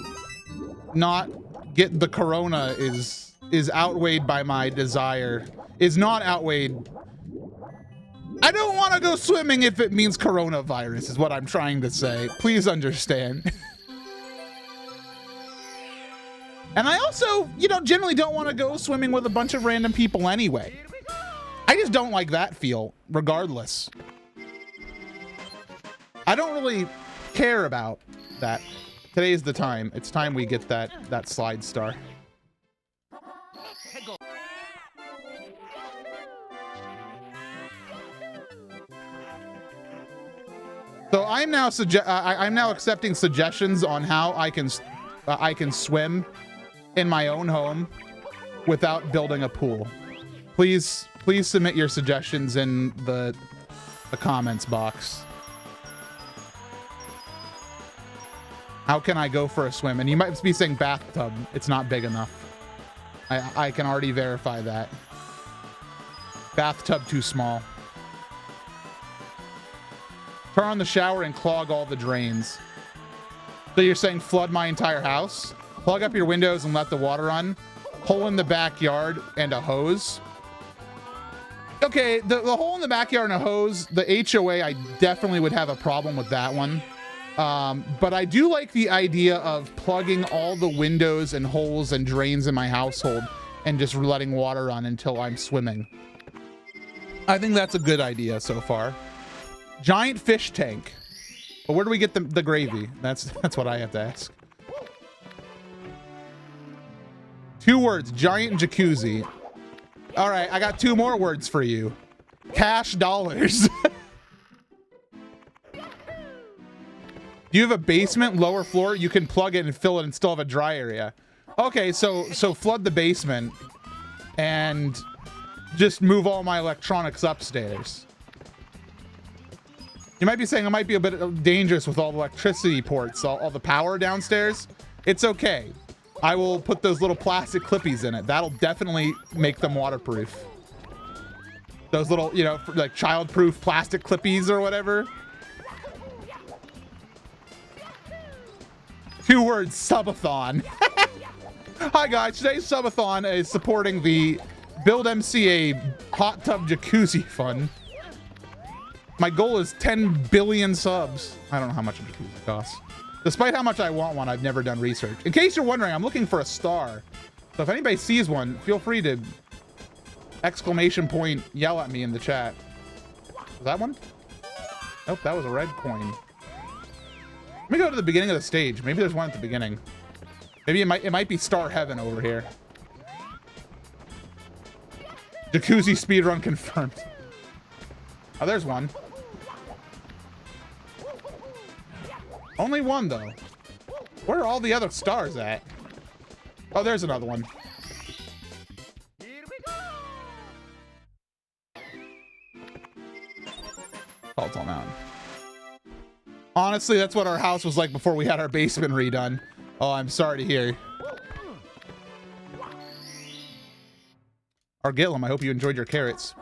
not get the corona is outweighed by my desire. Is not outweighed. I don't want to go swimming if it means coronavirus, is what I'm trying to say. Please understand. And I also, you know, generally don't want to go swimming with a bunch of random people anyway. I just don't like that feel, regardless. I don't really care about that. Today is the time. It's time we get that slide star. So I'm now accepting suggestions on how I can swim in my own home without building a pool. Please submit your suggestions in the comments box. How can I go for a swim? And you might be saying bathtub. It's not big enough. I can already verify that. Bathtub too small. Turn on the shower and clog all the drains. So you're saying flood my entire house? Plug up your windows and let the water run? Hole in the backyard and a hose? Okay, the hole in the backyard and a hose, the HOA, I definitely would have a problem with that one. But I do like the idea of plugging all the windows and holes and drains in my household and just letting water run until I'm swimming. I think that's a good idea so far. Giant fish tank. But where do we get the gravy? That's what I have to ask. 2 words, giant jacuzzi. All right, I got 2 more words for you. Cash dollars. Do you have a basement, lower floor? You can plug it and fill it and still have a dry area. Okay, so flood the basement and just move all my electronics upstairs. You might be saying it might be a bit dangerous with all the electricity ports, all the power downstairs. It's okay. I will put those little plastic clippies in it. That'll definitely make them waterproof. Those little, you know, like child-proof plastic clippies or whatever. 2 words, subathon. Hi guys, today's subathon is supporting the Build MCA Hot Tub Jacuzzi Fund. My goal is 10 billion subs. I don't know how much a jacuzzi costs. Despite how much I want one, I've never done research. In case you're wondering, I'm looking for a star. So if anybody sees one, feel free to exclamation point yell at me in the chat. Was that one? Nope, that was a red coin. Let me go to the beginning of the stage. Maybe there's one at the beginning. Maybe it might be Star Heaven over here. Jacuzzi speedrun confirmed. Oh, there's one. Only one, though. Where are all the other stars at? Oh, there's another one. Fall Mountain. Honestly, that's what our house was like before we had our basement redone. Oh, I'm sorry to hear. Argillum, I hope you enjoyed your carrots.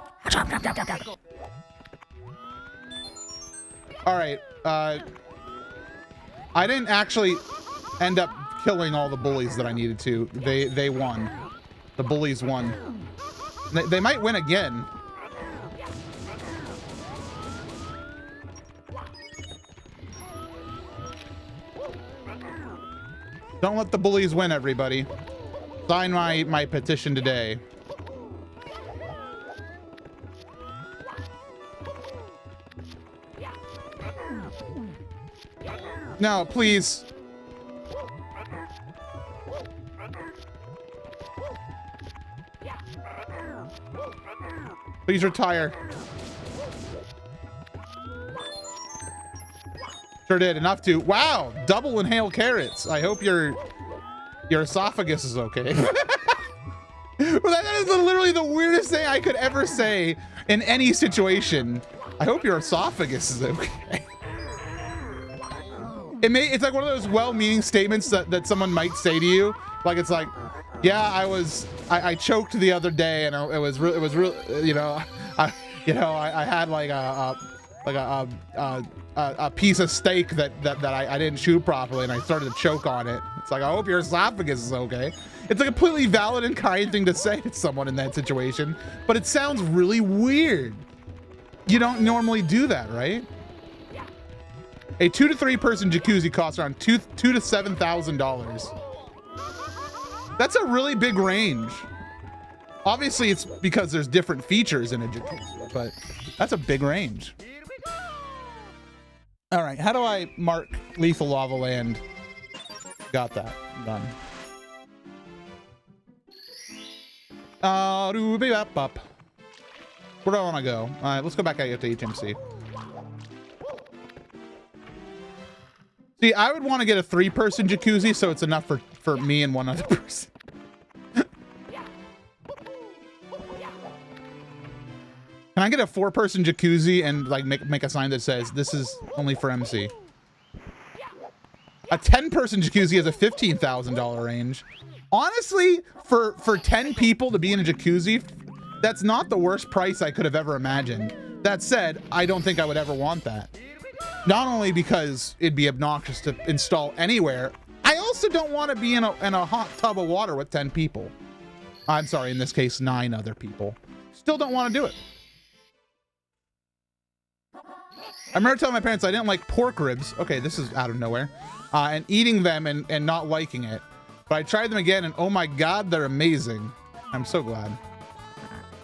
All right. I didn't actually end up killing all the bullies that I needed to. They won. The bullies won. They might win again. Don't let the bullies win, everybody. Sign my petition today. No, please. Please retire. Sure did. Enough to... Wow! Double inhale carrots. I hope your esophagus is okay. That is literally the weirdest thing I could ever say in any situation. I hope your esophagus is okay. It's like one of those well-meaning statements that someone might say to you. Like, it's like, yeah, I choked the other day and it was real, you know, I had like a piece of steak that I didn't chew properly and I started to choke on it. It's like, I hope your esophagus is okay. It's a completely valid and kind thing to say to someone in that situation, but it sounds really weird. You don't normally do that, right? A 2 to 3 person jacuzzi costs around $2,000 to $7,000. That's a really big range. Obviously, it's because there's different features in a jacuzzi, but that's a big range. All right, how do I mark Lethal Lava Land? Got that, done. Where do I want to go? All right, let's go back out to HMC. See, I would want to get a 3-person jacuzzi, so it's enough for me and one other person. Can I get a 4-person jacuzzi and like make a sign that says this is only for MC? A 10-person jacuzzi has a $15,000 range. Honestly, for 10 people to be in a jacuzzi, that's not the worst price I could have ever imagined. That said, I don't think I would ever want that. Not only because it'd be obnoxious to install anywhere, I also don't want to be in a hot tub of water with 10 people. I'm sorry, in this case, 9 other people. Still don't want to do it. I remember telling my parents I didn't like pork ribs. Okay, this is out of nowhere. And eating them and not liking it. But I tried them again and oh my God, they're amazing. I'm so glad.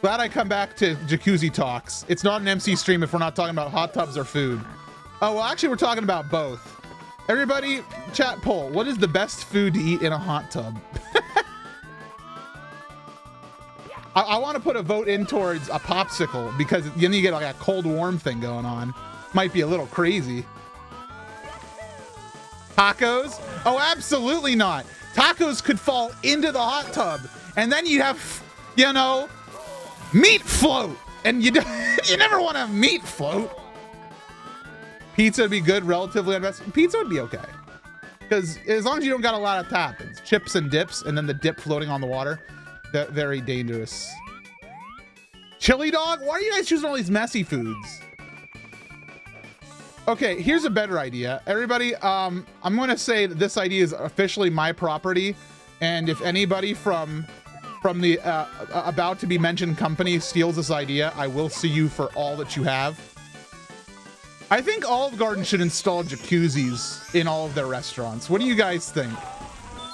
Glad I come back to Jacuzzi Talks. It's not an MC stream if we're not talking about hot tubs or food. Oh, well, actually, we're talking about both. Everybody, chat poll. What is the best food to eat in a hot tub? I want to put a vote in towards a popsicle because then you get like a cold warm thing going on. Might be a little crazy. Tacos? Oh, absolutely not. Tacos could fall into the hot tub and then you have, you know, meat float. And you never want to have meat float. Pizza would be good, relatively unbest. Pizza would be okay. Because as long as you don't got a lot of toppings, chips and dips, and then the dip floating on the water, very dangerous. Chili dog? Why are you guys choosing all these messy foods? Okay, here's a better idea. Everybody, I'm going to say that this idea is officially my property. And if anybody from the about to be mentioned company steals this idea, I will sue you for all that you have. I think Olive Garden should install jacuzzis in all of their restaurants. What do you guys think?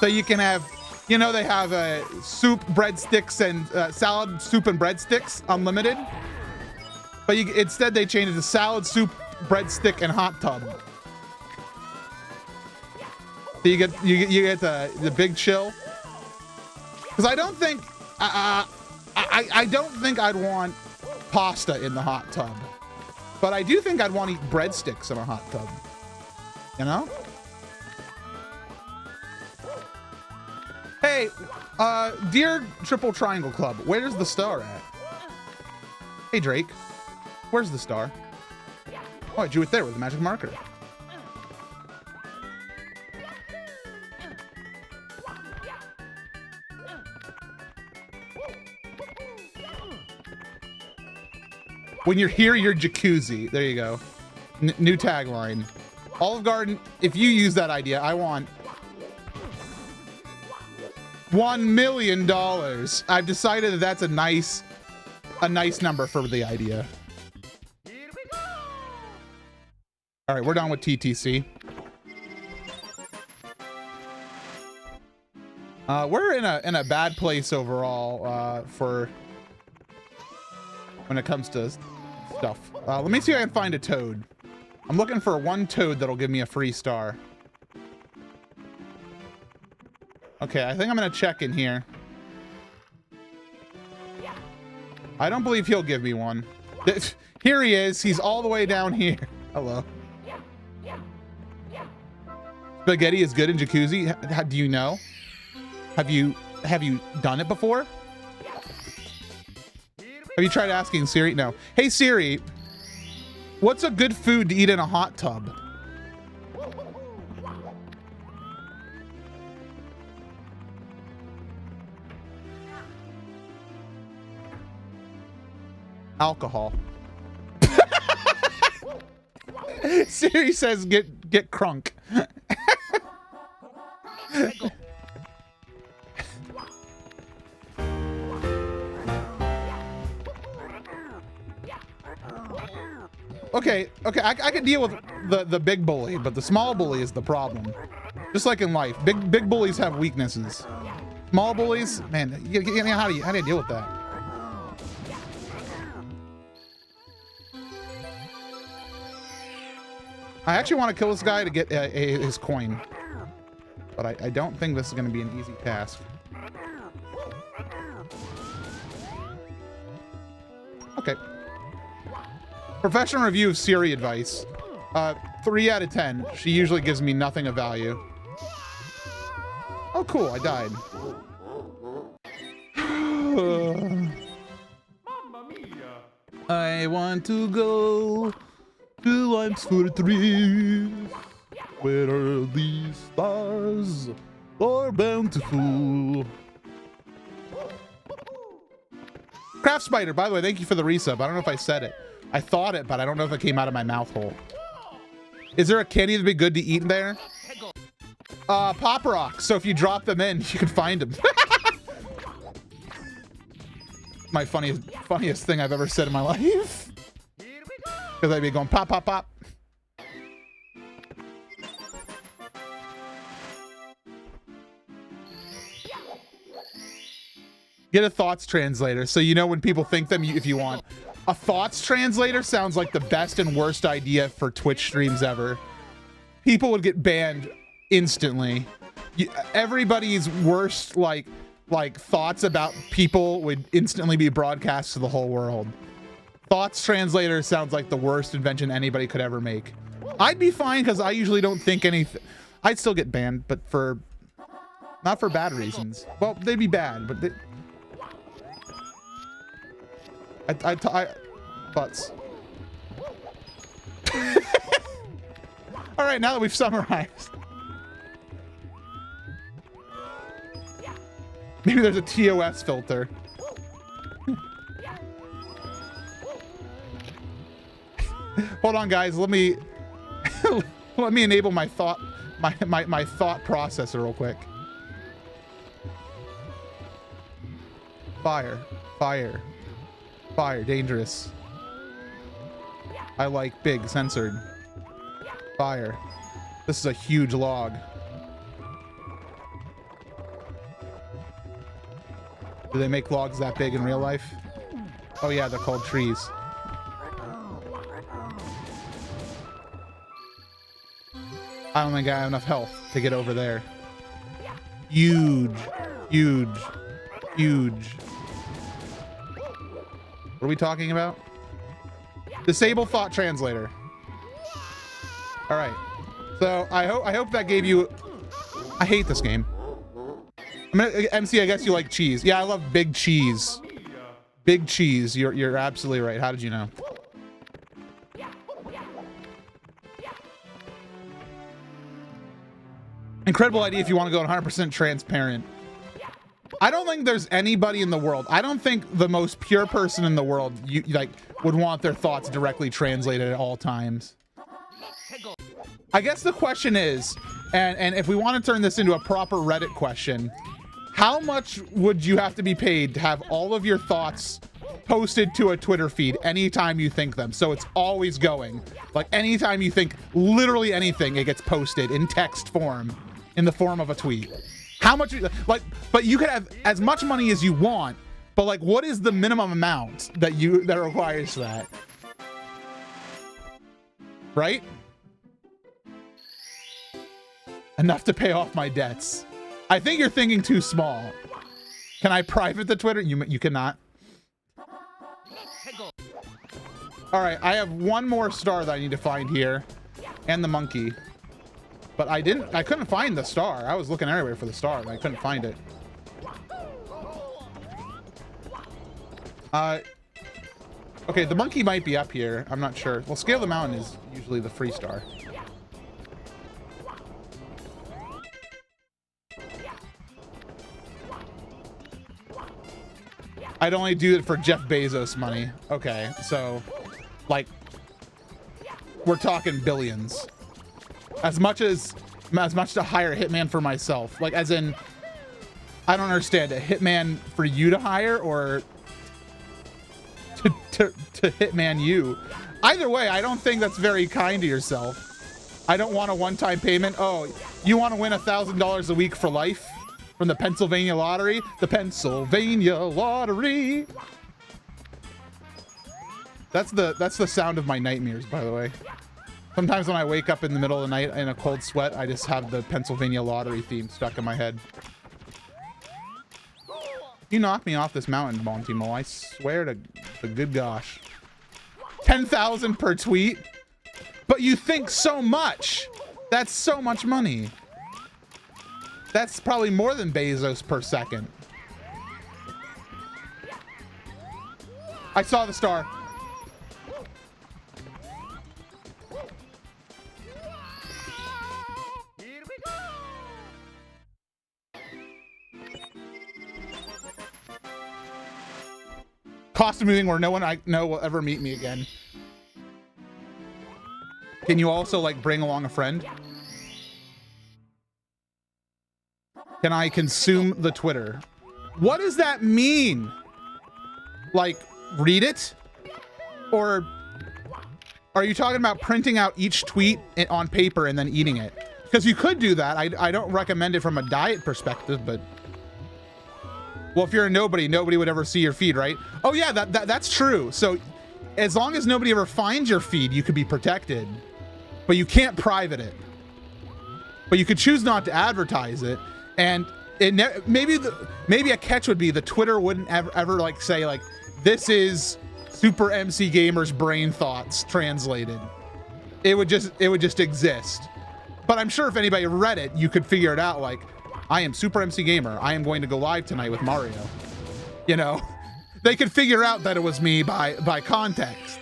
So you can have, you know, they have soup, breadsticks, and salad, soup, and breadsticks, unlimited. But instead they changed it to salad, soup, breadstick, and hot tub. So you get the big chill. Because I don't think I don't think I'd want pasta in the hot tub. But I do think I'd want to eat breadsticks in a hot tub. You know? Hey, dear Triple Triangle Club, where's the star at? Hey, Drake, where's the star? Oh, I drew it there with a magic marker. When you're here, you're jacuzzi. There you go. New tagline. Olive Garden, if you use that idea, I want $1 million. I've decided that that's a nice number for the idea. All right, we're done with TTC. We're in a bad place overall for when it comes to stuff. Let me see if I can find a toad. I'm looking for one toad that'll give me a free star. Okay, I think I'm gonna check in here. I don't believe he'll give me one. Here he is. He's all the way down here. Hello. Spaghetti is good in jacuzzi. Do you know? Have you done it before? Have you tried asking Siri? No. Hey Siri, what's a good food to eat in a hot tub? Alcohol. Siri says get crunk. Okay, I can deal with the big bully, but the small bully is the problem. Just like in life, big bullies have weaknesses. Small bullies, man, how do you deal with that? I actually want to kill this guy to get his coin, but I don't think this is going to be an easy task. Okay. Professional review of Siri advice. 3 out of 10. She usually gives me nothing of value. Oh, cool. I died. I want to go to Lines for Trees, where these stars are bountiful. Craft Spider, by the way, thank you for the resub. I don't know if I said it. I thought it, but I don't know if it came out of my mouth hole. Is there a candy that'd be good to eat there? Pop rocks. So if you drop them in, you can find them. My funniest thing I've ever said in my life. Because I'd be going pop, pop, pop. Get a thoughts translator, so you know when people think them if you want. A thoughts translator sounds like the best and worst idea for Twitch streams ever. People would get banned instantly. Everybody's worst like thoughts about people would instantly be broadcast to the whole world. Thoughts translator sounds like the worst invention anybody could ever make. I'd be fine because I usually don't think anything. I'd still get banned, but not for bad reasons. Well, they'd be bad, but butts. All right, now that we've summarized. Maybe there's a TOS filter. Hold on, guys. Let me let me enable my thought processor real quick. Fire, fire, fire, dangerous. I like big, censored. Fire. This is a huge log. Do they make logs that big in real life? Oh yeah, they're called trees. I don't think I have enough health to get over there. Huge, huge, huge. What are we talking about? Disable thought translator. All right. So I hope that gave you. I hate this game. MC, I guess you like cheese. Yeah, I love big cheese. Big cheese. You're absolutely right. How did you know? Incredible idea if you want to go 100% transparent. I don't think there's anybody in the world. I don't think the most pure person in the world would want their thoughts directly translated at all times. I guess the question is, and if we want to turn this into a proper Reddit question, how much would you have to be paid to have all of your thoughts posted to a Twitter feed anytime you think them? So it's always going. Like anytime you think literally anything, it gets posted in text form, in the form of a tweet. How much, like, but you could have as much money as you want, but like, what is the minimum amount that requires that? Right? Enough to pay off my debts. I think you're thinking too small. Can I private the Twitter? You cannot. All right, I have one more star that I need to find here, and the monkey. But I couldn't find the star. I was looking everywhere for the star, and I couldn't find it. Okay, the monkey might be up here. I'm not sure. Well, Scale the Mountain is usually the free star. I'd only do it for Jeff Bezos money. Okay, so, like, we're talking billions. As much to hire a hitman for myself. Like, as in, I don't understand, a hitman for you to hire or to hitman you? Either way, I don't think that's very kind to yourself. I don't want a one-time payment. Oh, you want to win $1,000 a week for life from the Pennsylvania lottery? The Pennsylvania lottery. That's the sound of my nightmares, by the way. Sometimes when I wake up in the middle of the night in a cold sweat, I just have the Pennsylvania lottery theme stuck in my head. You knocked me off this mountain, Monty Mo. I swear to the good gosh. 10,000 per tweet? But you think so much. That's so much money. That's probably more than Bezos per second. I saw the star. Cost of moving where no one I know will ever meet me again. Can you also like bring along a friend? Can I consume the Twitter? What does that mean? Like, read it? Or are you talking about printing out each tweet on paper and then eating it? Because you could do that. I don't recommend it from a diet perspective, but... Well, if you're a nobody would ever see your feed, right? Oh yeah, that's true. So as long as nobody ever finds your feed, you could be protected. But you can't private it. But you could choose not to advertise it. And maybe a catch would be the Twitter wouldn't ever like say like, this is Super MC Gamer's brain thoughts translated. It would just exist. But I'm sure if anybody read it, you could figure it out like, I am Super MC Gamer. I am going to go live tonight with Mario. You know, they could figure out that it was me by context.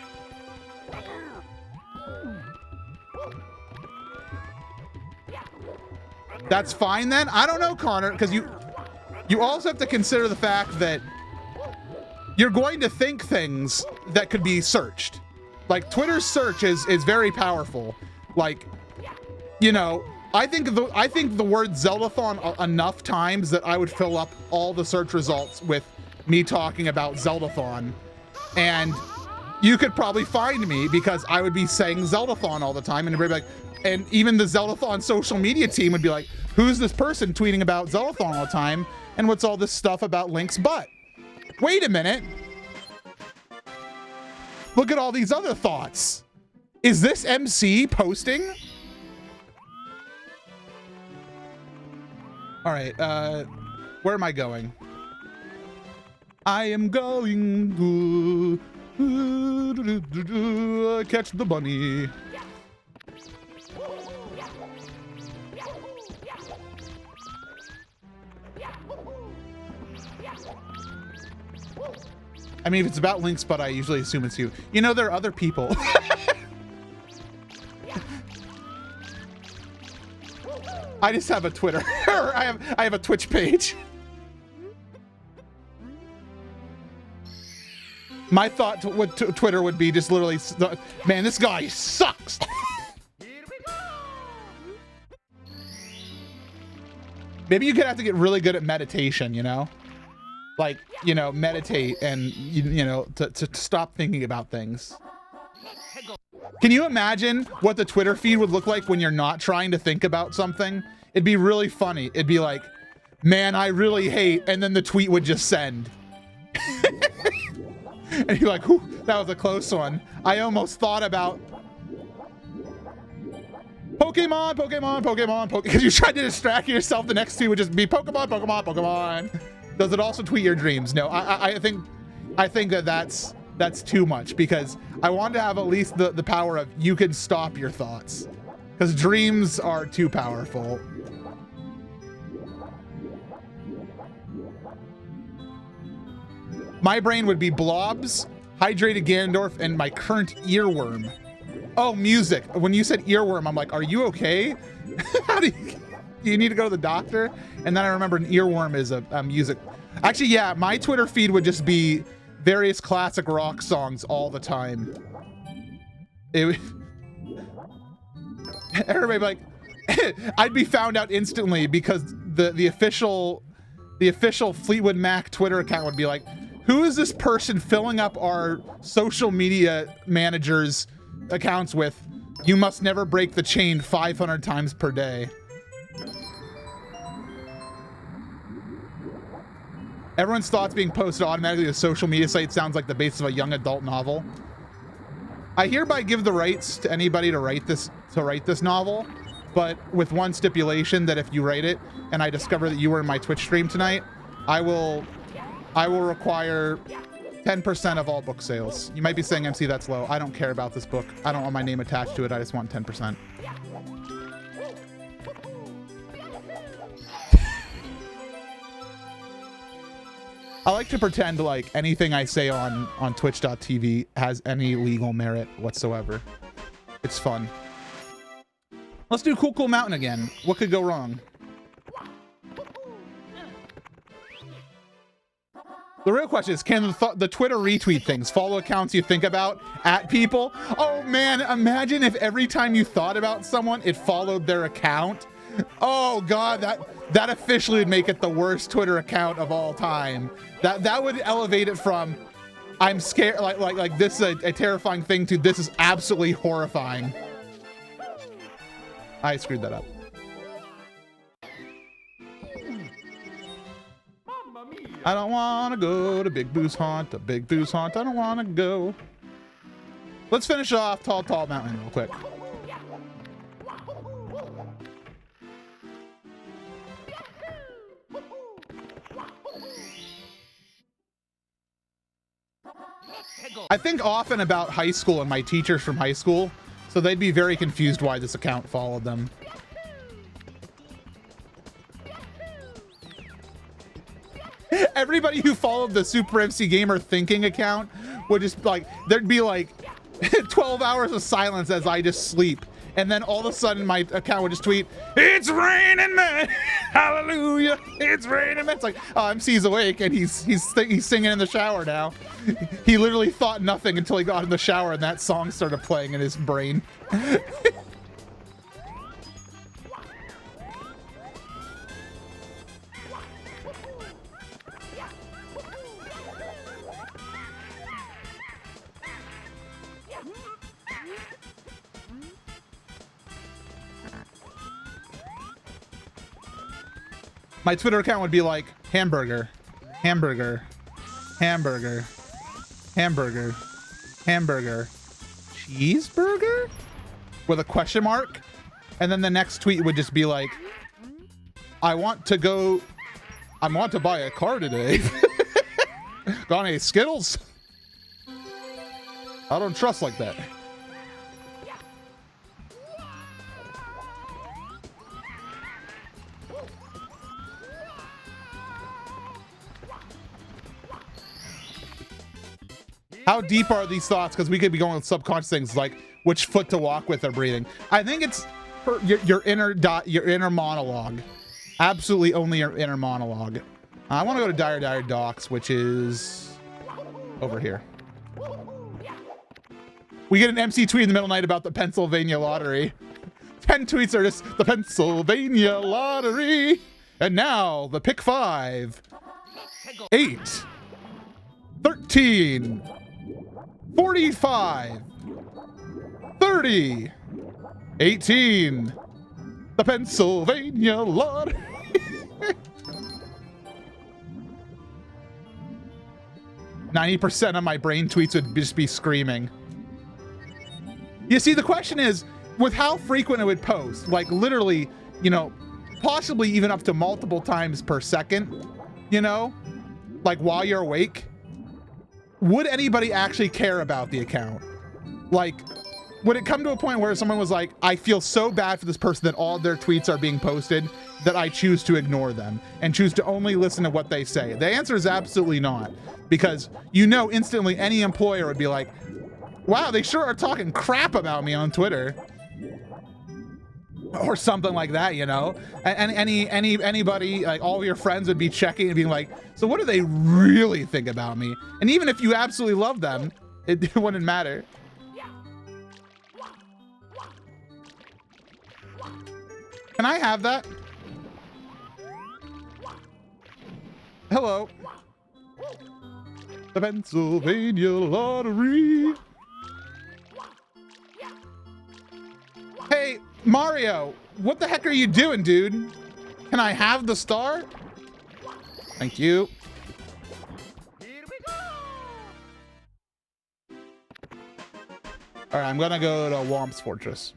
That's fine then? I don't know, Connor, because you also have to consider the fact that you're going to think things that could be searched. Like Twitter's search is very powerful. Like, you know, I think the word Zeldathon enough times that I would fill up all the search results with me talking about Zeldathon, and you could probably find me because I would be saying Zeldathon all the time, and everybody like, and even the Zeldathon social media team would be like, who's this person tweeting about Zeldathon all the time, and what's all this stuff about Link's butt? Wait a minute. Look at all these other thoughts. Is this MC posting? All right, where am I going? I am going to catch the bunny. I mean, if it's about Link's butt, I usually assume it's you. You know, there are other people. I just have a Twitter. I have a Twitch page. My thought to Twitter would be just literally, man, this guy sucks. Maybe you could have to get really good at meditation, you know? Like, you know, meditate and, you know, to stop thinking about things. Can you imagine what the Twitter feed would look like when you're not trying to think about something? It'd be really funny. It'd be like, man, I really hate, and then the tweet would just send. And you're like, whew, that was a close one. I almost thought about Pokemon, because you tried to distract yourself. The next tweet would just be Pokemon. Does it also tweet your dreams? No, I think that's too much, because I want to have at least the power of you can stop your thoughts, because dreams are too powerful. My brain would be blobs, hydrated Ganondorf, and my current earworm. Oh, music. When you said earworm, I'm like, are you okay? How do you need to go to the doctor? And then I remember an earworm is a music. Actually, yeah, my Twitter feed would just be various classic rock songs all the time. Everybody be like, I'd be found out instantly, because the official Fleetwood Mac Twitter account would be like, who is this person filling up our social media managers' accounts with, you must never break the chain 500 times per day. Everyone's thoughts being posted automatically to a social media site sounds like the basis of a young adult novel. I hereby give the rights to anybody to write this novel, but with one stipulation, that if you write it and I discover that you were in my Twitch stream tonight, I will require 10% of all book sales. You might be saying, MC, that's low. I don't care about this book. I don't want my name attached to it. I just want 10%. I like to pretend like anything I say on twitch.tv has any legal merit whatsoever. It's fun. Let's do Cool Cool Mountain again. What could go wrong? The real question is, can the Twitter retweet things follow accounts you think about at people? Oh man, imagine if every time you thought about someone, it followed their account. Oh god, that officially would make it the worst Twitter account of all time. That would elevate it from I'm scared, like this is a terrifying thing, to this is absolutely horrifying. I screwed that up. I don't want to go to Big Boo's haunt, the Big Boo's haunt. I don't want to go. Let's finish off Tall Tall Mountain real quick. I think often about high school and my teachers from high school, so they'd be very confused why this account followed them. Everybody who followed the Super MC Gamer thinking account would just like, there'd be like 12 hours of silence as I just sleep. And then all of a sudden my account would just tweet, "It's raining man, hallelujah, it's raining man." It's like, oh, MC's awake and he's singing in the shower now. He literally thought nothing until he got in the shower and that song started playing in his brain. My Twitter account would be like hamburger, hamburger, hamburger, hamburger, hamburger, cheeseburger with a question mark. And then the next tweet would just be like, I want to buy a car today. Got any Skittles? I don't trust like that. How deep are these thoughts? Because we could be going with subconscious things like which foot to walk with or breathing. I think it's your inner monologue. Absolutely only your inner monologue. I want to go to Dire Dire Docks, which is over here. We get an MC tweet in the middle of the night about the Pennsylvania lottery. 10 tweets are just the Pennsylvania lottery. And now the pick 5. 8. 13. 45. 30. 18. The Pennsylvania lottery. 90% of my brain tweets would just be screaming. You see, the question is, with how frequent it would post, like literally, you know, possibly even up to multiple times per second, you know, like while you're awake, would anybody actually care about the account? Like, would it come to a point where someone was like, I feel so bad for this person that all their tweets are being posted that I choose to ignore them and choose to only listen to what they say? The answer is absolutely not, because you know instantly any employer would be like, wow, they sure are talking crap about me on Twitter. Or something like that, you know? And anybody, like all of your friends would be checking and being like, so what do they really think about me? And even if you absolutely love them, it wouldn't matter. Can I have that? Hello. The Pennsylvania lottery. Hey, Mario, what the heck are you doing, dude? Can I have the star? Thank you. Here we go. All right, I'm gonna go to Womp's Fortress.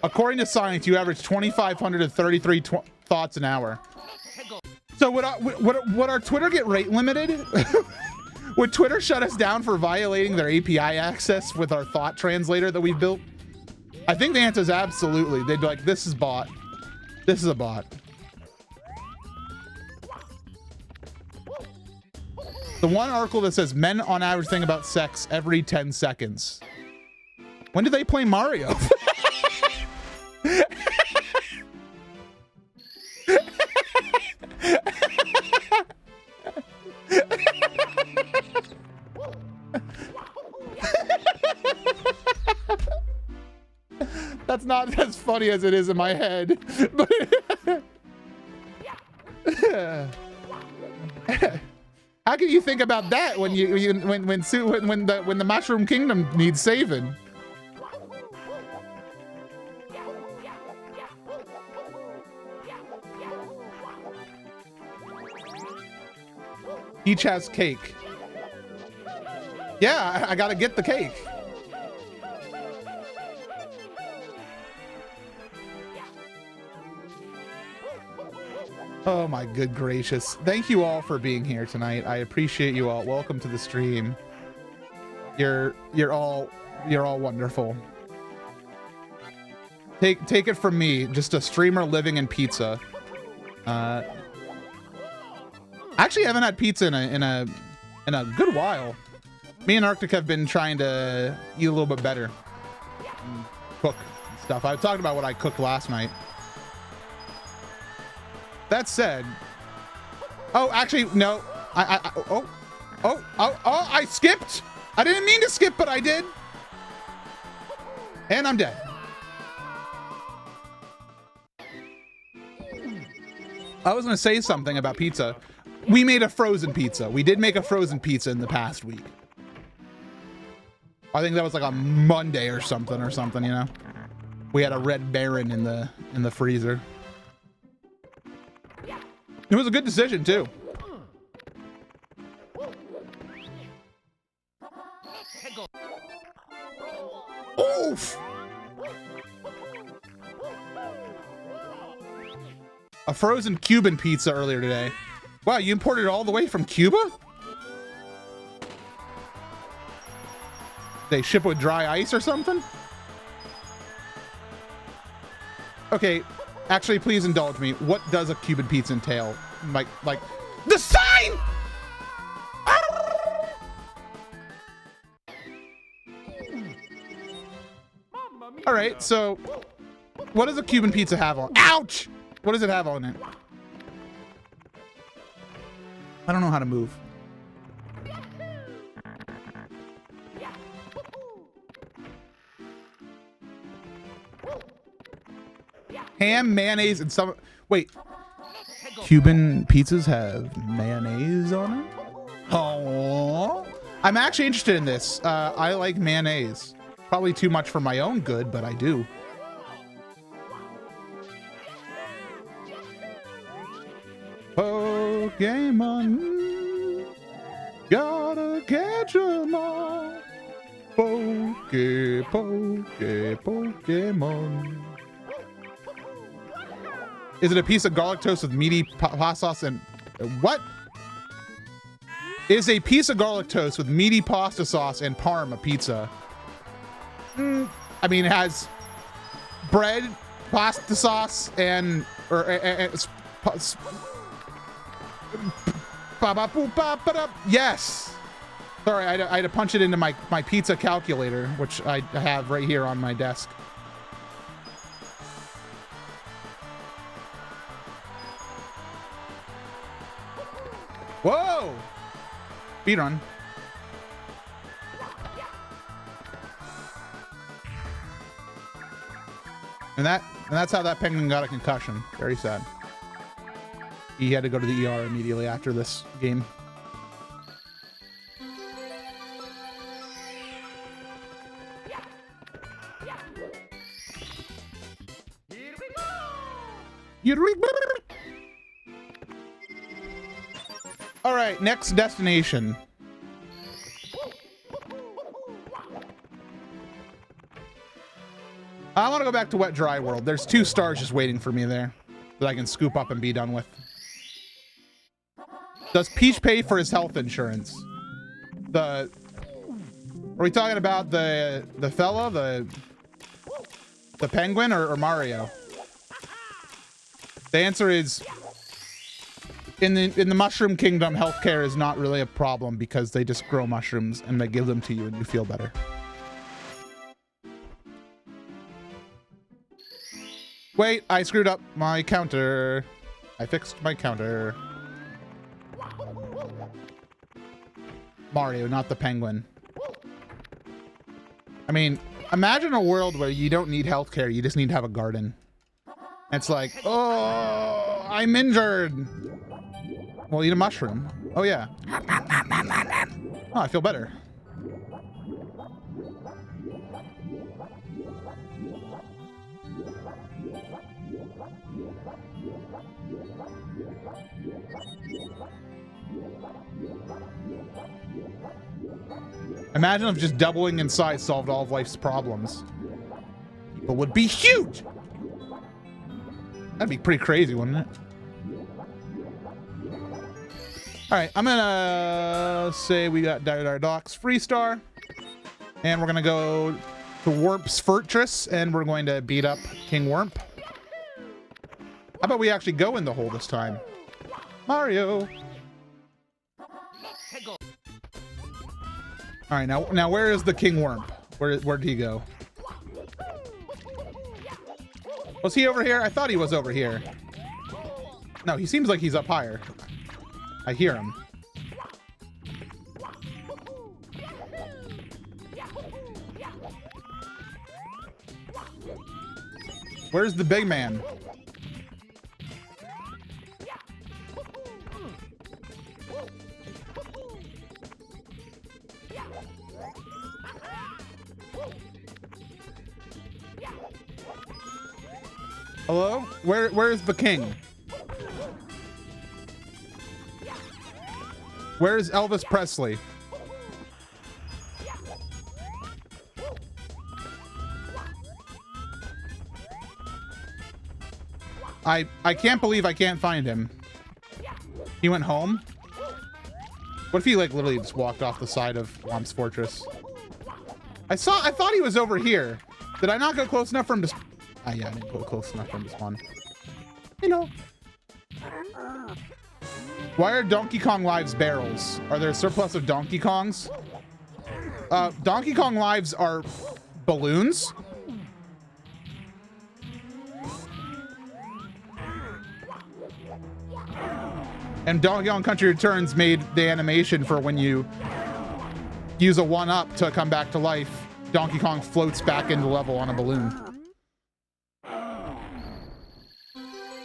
According to science, you average 2,533 thoughts an hour. So would our Twitter get rate limited? Would Twitter shut us down for violating their API access with our thought translator that we've built? I think the answer is absolutely. They'd be like, this is bot. This is a bot. The one article that says men on average think about sex every 10 seconds. When do they play Mario? it's not as funny as it is in my head. But how can you think about that when when the Mushroom Kingdom needs saving? Each has cake. Yeah, I gotta get the cake. Oh my good gracious. Thank you all for being here tonight. I appreciate you all. Welcome to the stream. You're all wonderful. Take it from me, just a streamer living in pizza. Actually, I haven't had pizza in a good while. Me and Arctic have been trying to eat a little bit better, and cook and stuff. I talked about what I cooked last night. That said, oh, actually, no. I skipped. I didn't mean to skip, but I did. And I'm dead. I was gonna say something about pizza. We made a frozen pizza. We did make a frozen pizza in the past week. I think that was like on Monday or something, you know? We had a Red Baron in the freezer. It was a good decision too. Oof! A frozen Cuban pizza earlier today. Wow, you imported it all the way from Cuba? They ship with dry ice or something? Okay, actually, please indulge me. What does a Cuban pizza entail? Like the sign! All right, so what does a Cuban pizza have on? Ouch! What does it have on it? I don't know how to move. Ham, mayonnaise, and some... Wait. Cuban pizzas have mayonnaise on it? Oh. I'm actually interested in this. I like mayonnaise. Probably too much for my own good, but I do. Pokemon, gotta catch 'em all. Pokemon. Is it a piece of garlic toast with meaty pasta sauce and what? Is a piece of garlic toast with meaty pasta sauce and parm a pizza? I mean, it has bread, pasta sauce, and yes. Sorry, I had to punch it into my pizza calculator, which I have right here on my desk. Whoa! Speed run. And that's how that penguin got a concussion. Very sad. He had to go to the ER immediately after this game. Here we go. All right, next destination. I want to go back to Wet Dry World. There's 2 stars just waiting for me there that I can scoop up and be done with. Does Peach pay for his health insurance? Are we talking about the fella, the penguin, or Mario? The answer is in the Mushroom Kingdom, healthcare is not really a problem because they just grow mushrooms and they give them to you and you feel better. Wait, I screwed up my counter. I fixed my counter. Mario, not the penguin. I mean, Imagine a world where you don't need healthcare, you just need to have a garden. It's like, oh, I'm injured. Well, eat a mushroom. Oh, yeah. Oh, I feel better. Imagine if just doubling in size solved all of life's problems. People would be huge. That'd be pretty crazy, wouldn't it? All right, I'm gonna say we got Dire Docks free star, and we're gonna go to Warp's Fortress, and we're going to beat up King Warp. How about we actually go in the hole this time? Mario. All right, now where is the King Worm? Where did he go? Was he over here? I thought he was over here. No, he seems like he's up higher. I hear him. Where's the big man? Hello? Where's the king? Where's Elvis Presley? I can't believe I can't find him. He went home? What if he like literally just walked off the side of Womp's Fortress? I thought he was over here. Did I not go close enough for him to... Ah, yeah, I didn't go close enough for him to spawn. Hello. Why are Donkey Kong lives barrels? Are there a surplus of Donkey Kongs? Donkey Kong lives are balloons. And Donkey Kong Country Returns made the animation for when you use a 1-up to come back to life. Donkey Kong floats back into level on a balloon.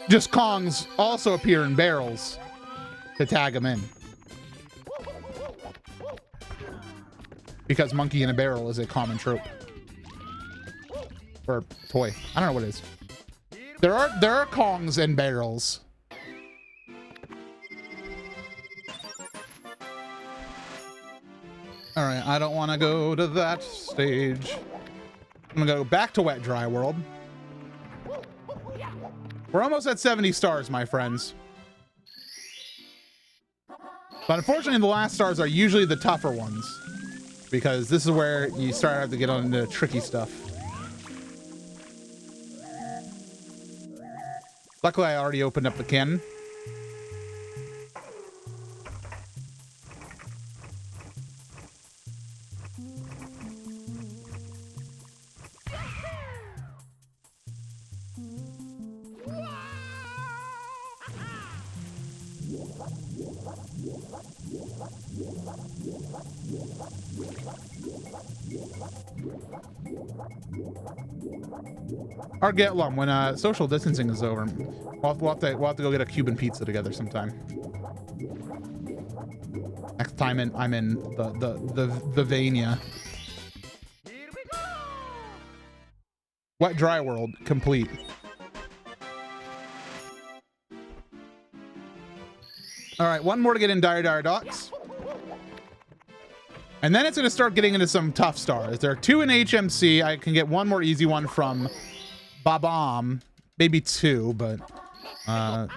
Just Kongs also appear in barrels to tag them in. Because monkey in a barrel is a common trope. Or toy. I don't know what it is. There are Kongs in barrels. Alright, I don't want to go to that stage. I'm gonna go back to Wet Dry World. We're almost at 70 stars, my friends. But unfortunately, the last stars are usually the tougher ones. Because this is where you start to have to get on into tricky stuff. Luckily, I already opened up the cannon. Or get one when social distancing is over. We'll have to go get a Cuban pizza together sometime. Next time I'm in the Vania. Wet Dry World complete. All right, one more to get in Dire Docks. And then it's going to start getting into some tough stars. There are 2 in HMC. I can get one more easy one from Babam. Maybe 2, but going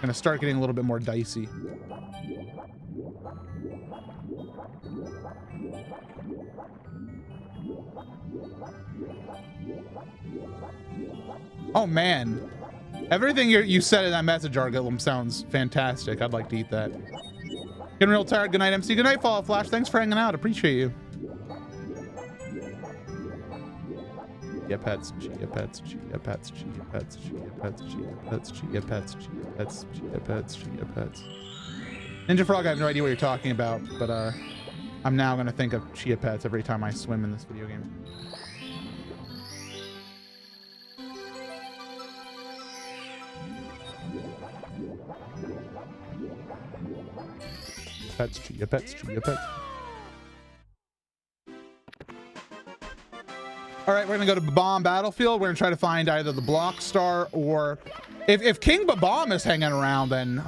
to start getting a little bit more dicey. Oh, man. Everything you said in that message, Argillum, sounds fantastic. I'd like to eat that. Getting real tired. Good night, MC. Good night, Fall Flash. Thanks for hanging out. Appreciate you. Chia pets, chia pets, chia pets, chia pets, chia pets, chia pets, chia pets, chia pets, chia pets, chia pets. Ninja Frog, I have no idea what you're talking about, but I'm now gonna think of chia pets every time I swim in this video game. Pets, chia pets, chia pets. All right, we're gonna go to Bomb Battlefield. We're gonna try to find either the Block Star or if King Babam is hanging around, then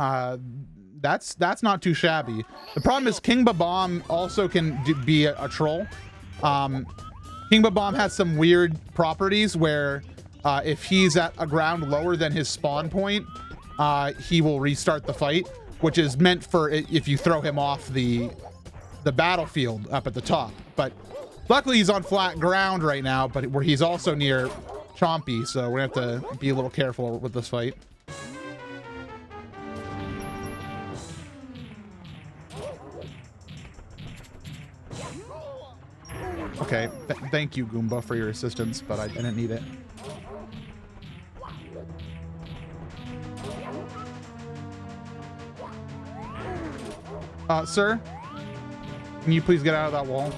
that's not too shabby. The problem is King Babam also can be a troll. King Babam has some weird properties where if he's at a ground lower than his spawn point, he will restart the fight, which is meant for if you throw him off the battlefield up at the top. But luckily he's on flat ground right now, but where he's also near Chompy, so we're gonna have to be a little careful with this fight. Okay, thank you, Goomba, for your assistance, but I didn't need it. Sir, can you please get out of that wall?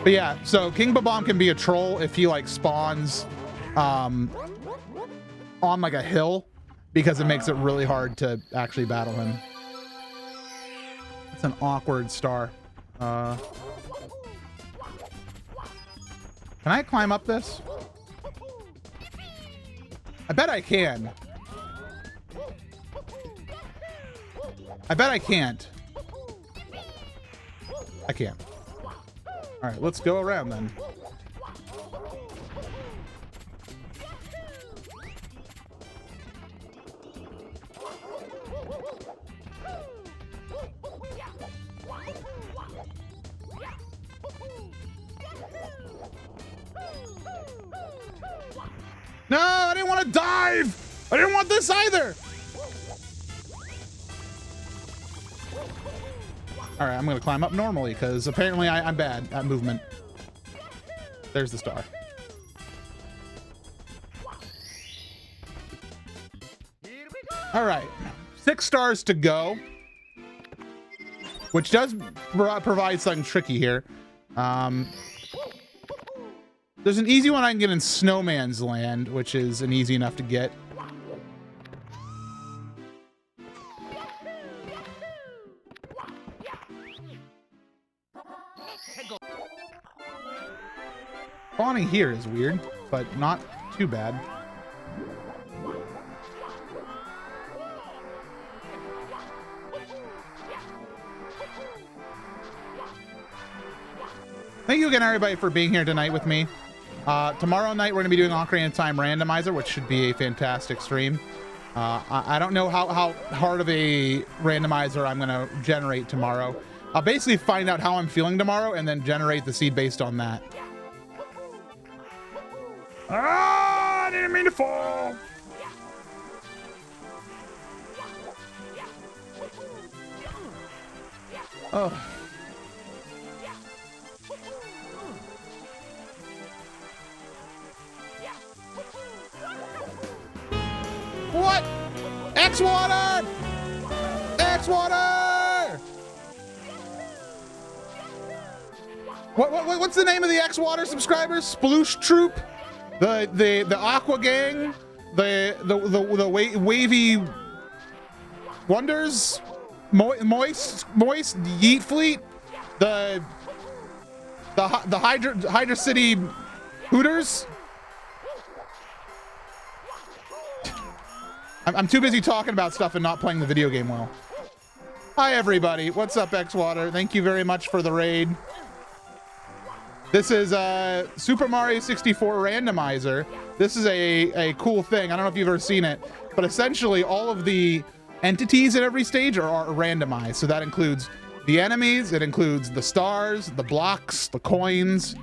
But yeah, so King Babam can be a troll if he like spawns on like a hill, because it makes it really hard to actually battle him. It's an awkward star. Can I climb up this? I bet I can. I bet I can't. I can't. All right, let's go around then. No, I didn't want to dive. I didn't want this either. All right, I'm going to climb up normally because apparently I'm bad at movement. There's the star. All right, 6 stars to go, which does provide something tricky here. There's an easy one I can get in Snowman's Land, which is an easy enough to get. Spawning here is weird, but not too bad. Thank you again, everybody, for being here tonight with me. Tomorrow night, we're going to be doing Ocarina of Time Randomizer, which should be a fantastic stream. I don't know how hard of a randomizer I'm going to generate tomorrow. I'll basically find out how I'm feeling tomorrow and then generate the seed based on that. Ah, I didn't mean to fall. Oh. What? X-Water! X-Water! What's the name of the X-Water subscribers? Sploosh Troop? The Aqua Gang? The Wavy Wonders? Moist Yeet Fleet? The Hydra City Hooters? I'm too busy talking about stuff and not playing the video game well. Hi, everybody. What's up, X-Water? Thank you very much for the raid. This is Super Mario 64 Randomizer. This is a cool thing. I don't know if you've ever seen it, but essentially all of the entities at every stage are randomized. So that includes the enemies, it includes the stars, the blocks, the coins,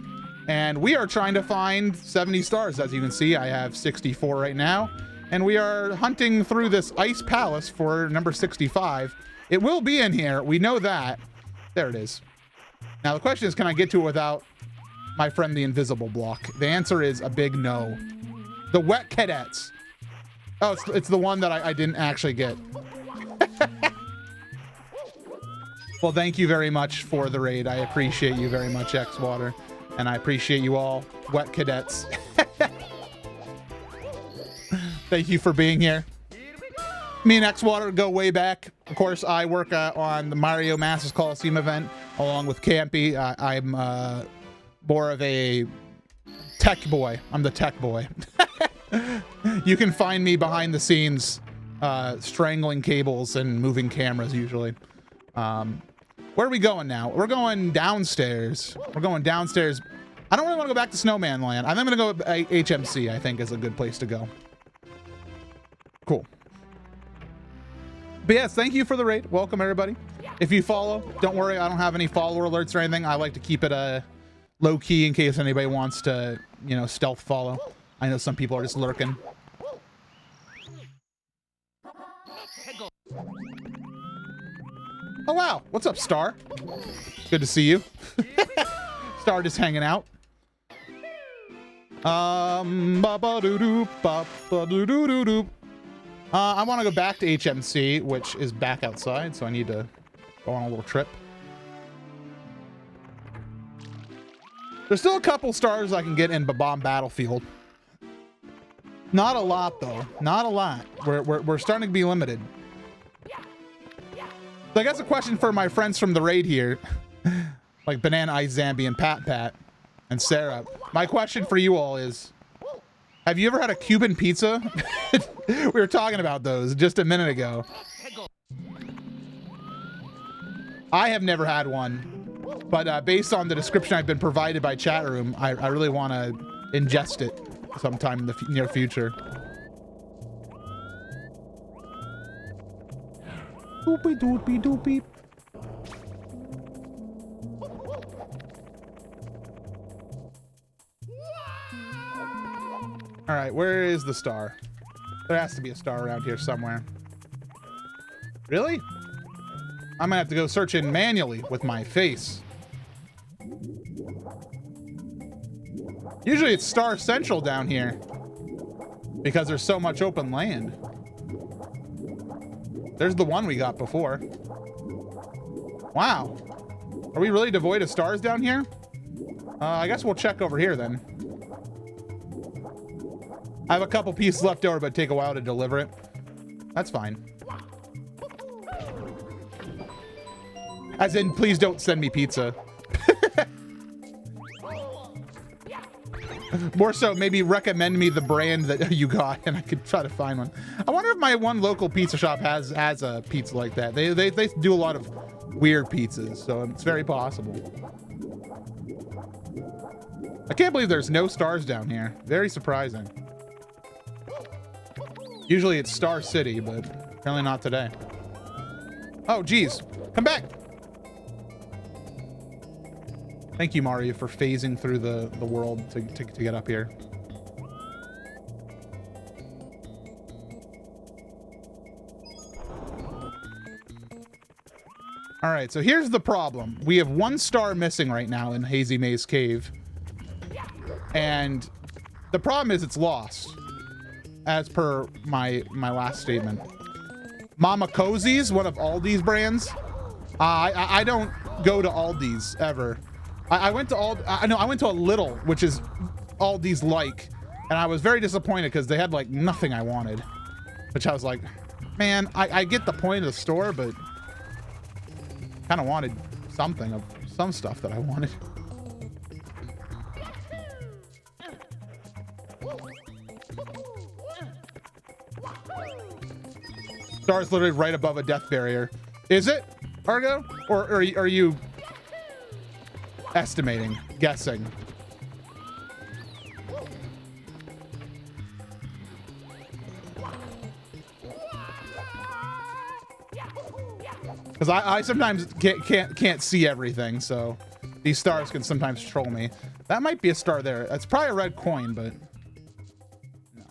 and we are trying to find 70 stars. As you can see, I have 64 right now. And we are hunting through this ice palace for number 65. It will be in here. We know that. There it is. Now the question is, can I get to it without my friend the invisible block? The answer is a big no. The Wet Cadets. Oh, it's the one that I didn't actually get. Well, thank you very much for the raid. I appreciate you very much, X-Water. And I appreciate you all, Wet Cadets. Thank you for being here. Here we go. Me and Xwater go way back. Of course, I work on the Mario Masters Coliseum event along with Campy. I'm more of a tech boy. I'm the tech boy. You can find me behind the scenes strangling cables and moving cameras usually. Where are we going now? We're going downstairs. We're going downstairs. I don't really want to go back to Snowman Land. I think I'm going to go HMC, I think, is a good place to go. Cool. But yes, thank you for the raid. Welcome, everybody. If you follow, don't worry. I don't have any follower alerts or anything. I like to keep it low-key in case anybody wants to, you know, stealth follow. I know some people are just lurking. Oh, wow. What's up, Star? Good to see you. Star just hanging out. I want to go back to HMC, which is back outside, so I need to go on a little trip. There's still a couple stars I can get in Bomb Battlefield. Not a lot, though. Not a lot. We're starting to be limited. So I guess a question for my friends from the raid here, like Banana Ice Zambi and Pat and Sarah. My question for you all is, have you ever had a Cuban pizza? We were talking about those just a minute ago. I have never had one, but based on the description I've been provided by chat room, I really want to ingest it sometime in the near future. Doopy doopy doopy. All right, where is the star? There has to be a star around here somewhere. Really? I'm gonna have to go searching manually with my face. Usually it's Star Central down here because there's so much open land. There's the one we got before. Wow. Are we really devoid of stars down here? I guess we'll check over here then. I have a couple pieces left over, but take a while to deliver it. That's fine. As in, please don't send me pizza. More so, maybe recommend me the brand that you got, and I could try to find one. I wonder if my one local pizza shop has a pizza like that. They do a lot of weird pizzas, so it's very possible. I can't believe there's no stars down here. Very surprising. Usually it's Star City, but apparently not today. Oh, geez. Come back. Thank you, Mario, for phasing through the world to get up here. All right, so here's the problem. We have one star missing right now in Hazy Maze Cave. And the problem is it's lost, as per my last statement. Mama Cozy's, one of Aldi's brands. I don't go to Aldi's ever. I went to I went to a Little, which is Aldi's like, and I was very disappointed because they had like nothing I wanted. Which I was like, man, I get the point of the store, but kind of wanted something of some stuff that I wanted. Star's literally right above a death barrier. Is it, Argo? Or are you estimating, guessing? Because I sometimes can't see everything, so these stars can sometimes troll me. That might be a star there. That's probably a red coin, but no.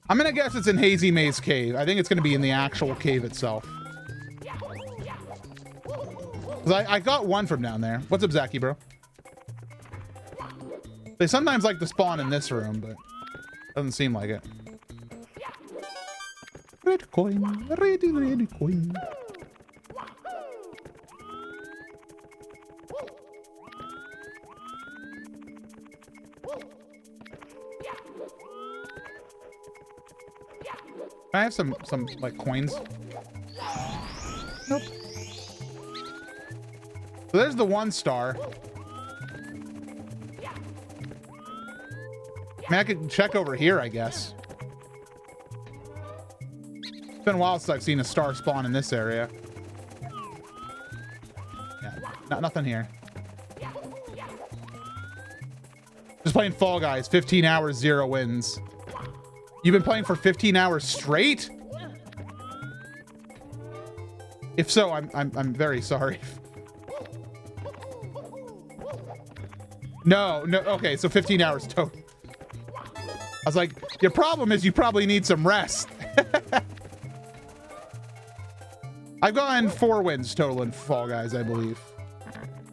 I'm gonna guess it's in Hazy Maze Cave. I think it's gonna be in the actual cave itself. Because I got one from down there. What's up, Zaki, bro? They sometimes like to spawn in this room, but doesn't seem like it. Red coin, red coin. I have some like coins. Nope. So there's the 1 star. I mean, I could check over here, I guess. It's been a while since I've seen a star spawn in this area. Yeah, nothing here. Just playing Fall Guys, 15 hours, 0 wins. You've been playing for 15 hours straight? If so, I'm very sorry. No, okay, so 15 hours total. I was like, your problem is you probably need some rest. I've gone 4 wins total in Fall Guys, I believe.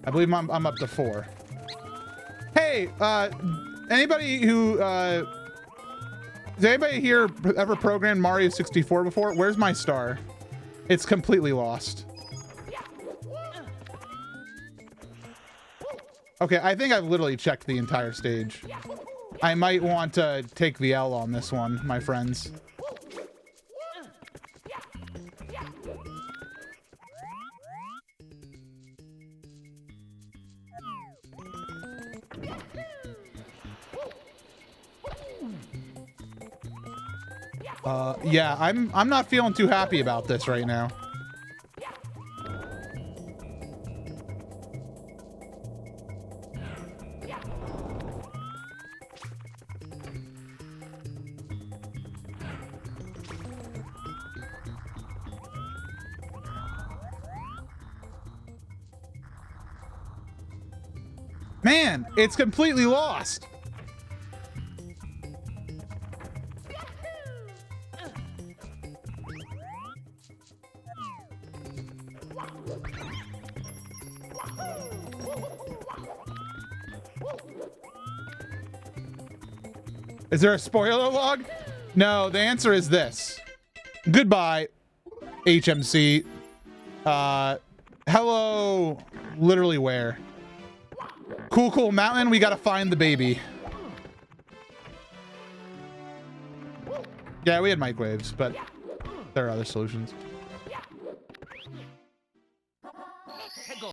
I believe I'm up to 4. Hey, anybody who, has anybody here ever programmed Mario 64 before? Where's my star? It's completely lost. Okay, I think I've literally checked the entire stage. I might want to take the L on this one, my friends. Yeah, I'm not feeling too happy about this right now. Man, it's completely lost. Is there a spoiler log? No, the answer is this. Goodbye, HMC. Hello, literally where? Cool mountain, we gotta find the baby. Yeah, we had microwaves, but there are other solutions. All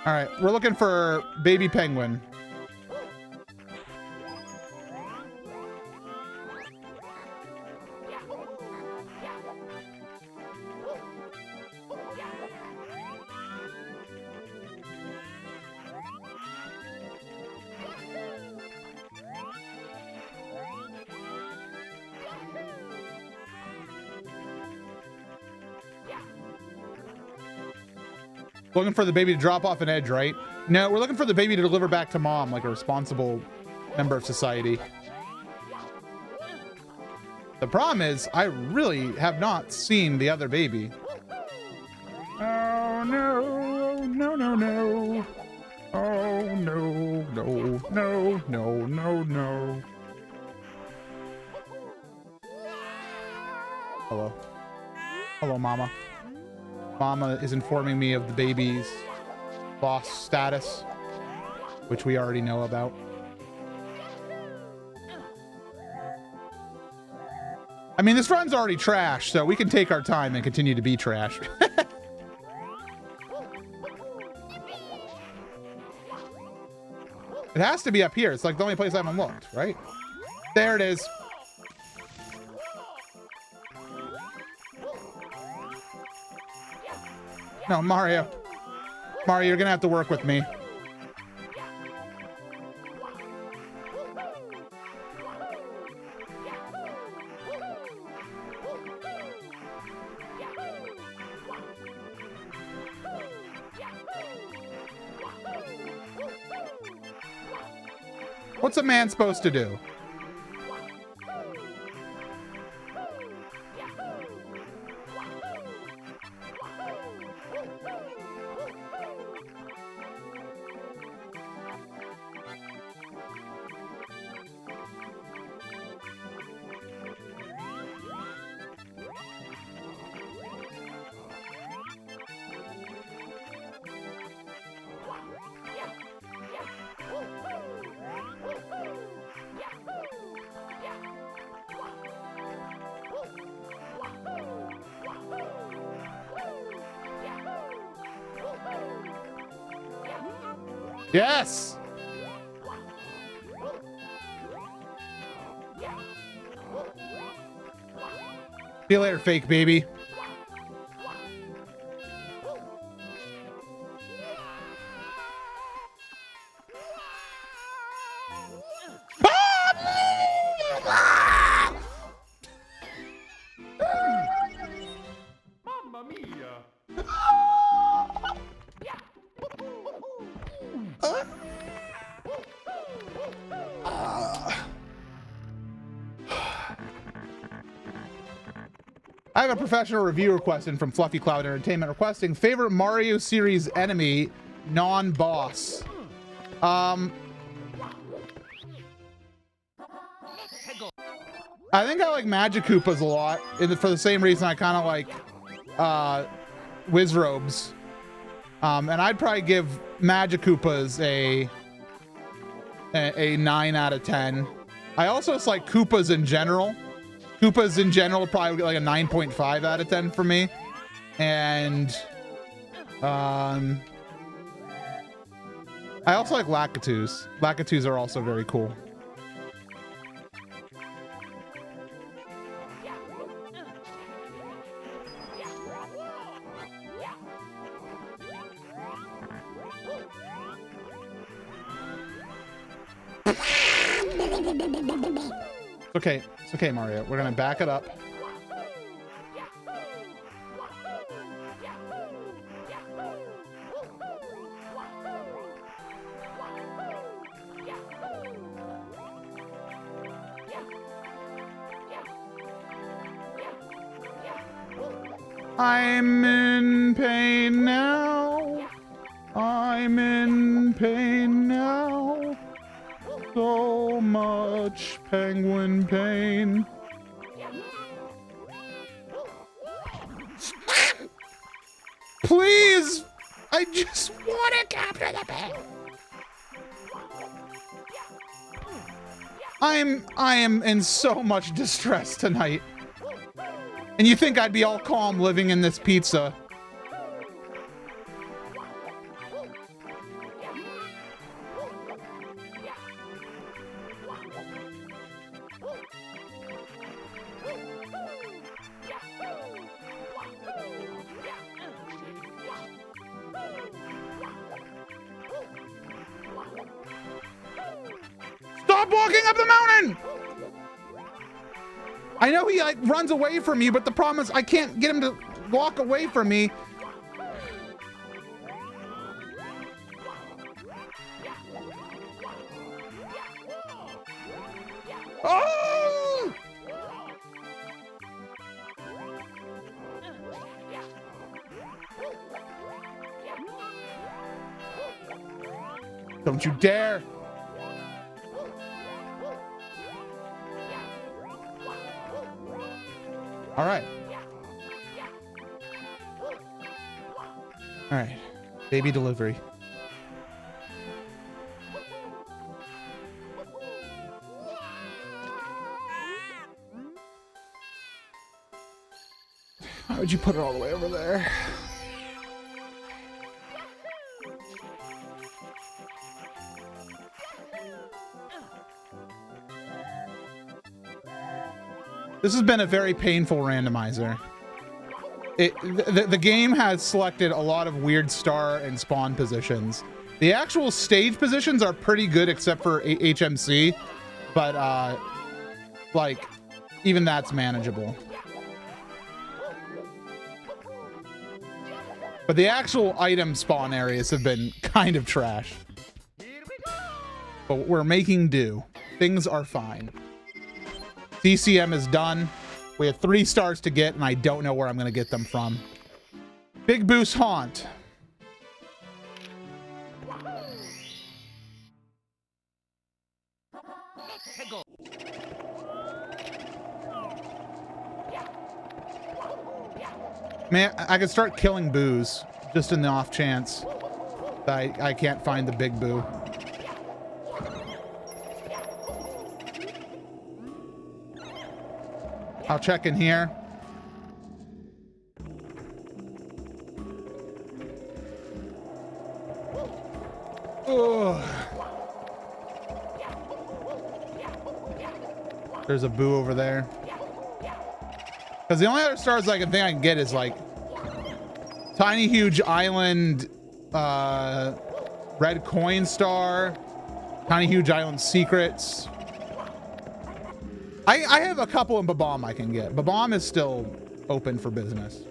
right, we're looking for baby penguin. Looking for the baby to drop off an edge, right? No, we're looking for the baby to deliver back to mom like a responsible member of society. The problem is, I really have not seen the other baby. Oh no, no, no, no. Oh no, no, no, no, no, no. Hello. Hello, mama. Mama is informing me of the baby's lost status, which we already know about. I mean, this run's already trash, so we can take our time and continue to be trash. It has to be up here. It's like the only place I haven't looked, right? There it is. No, Mario. Mario, you're gonna have to work with me. What's a man supposed to do? Yes! See you later, fake baby. Mamma mia! I have a professional review request in from Fluffy Cloud Entertainment requesting favorite Mario series enemy, non-boss. I think I like Magic Koopas a lot for the same reason I kind of like Wizrobes. And I'd probably give Magic Koopas a 9 out of 10. I also just like Koopas in general. Koopas in general probably get like a 9.5 out of 10 for me. And I also like Lakitus. Lakitus are also very cool. Okay, it's okay, Mario. We're gonna back it up. I'm in pain now. I'm in pain now. So much penguin pain. Please! I just want to capture the pain. I am in so much distress tonight. And you think I'd be all calm living in this pizza. Stop walking up the mountain! I know he like runs away from me, but the problem is I can't get him to walk away from me. Oh! Don't you dare! All right. All right. Baby delivery. Why would you put it all the way over there? This has been a very painful randomizer. The game has selected a lot of weird star and spawn positions. The actual stage positions are pretty good except for HMC, but like even that's manageable. But the actual item spawn areas have been kind of trash. But we're making do. Things are fine. CCM is done. We have 3 stars to get, and I don't know where I'm going to get them from. Big Boost Haunt. Man, I could start killing boos just in the off chance that I can't find the big boo. I'll check in here. Ugh. There's a boo over there. Because the only other stars I can get is like Tiny Huge Island, Red Coin Star, Tiny Huge Island Secrets. I have a couple in Babam I can get. Babam is still open for business.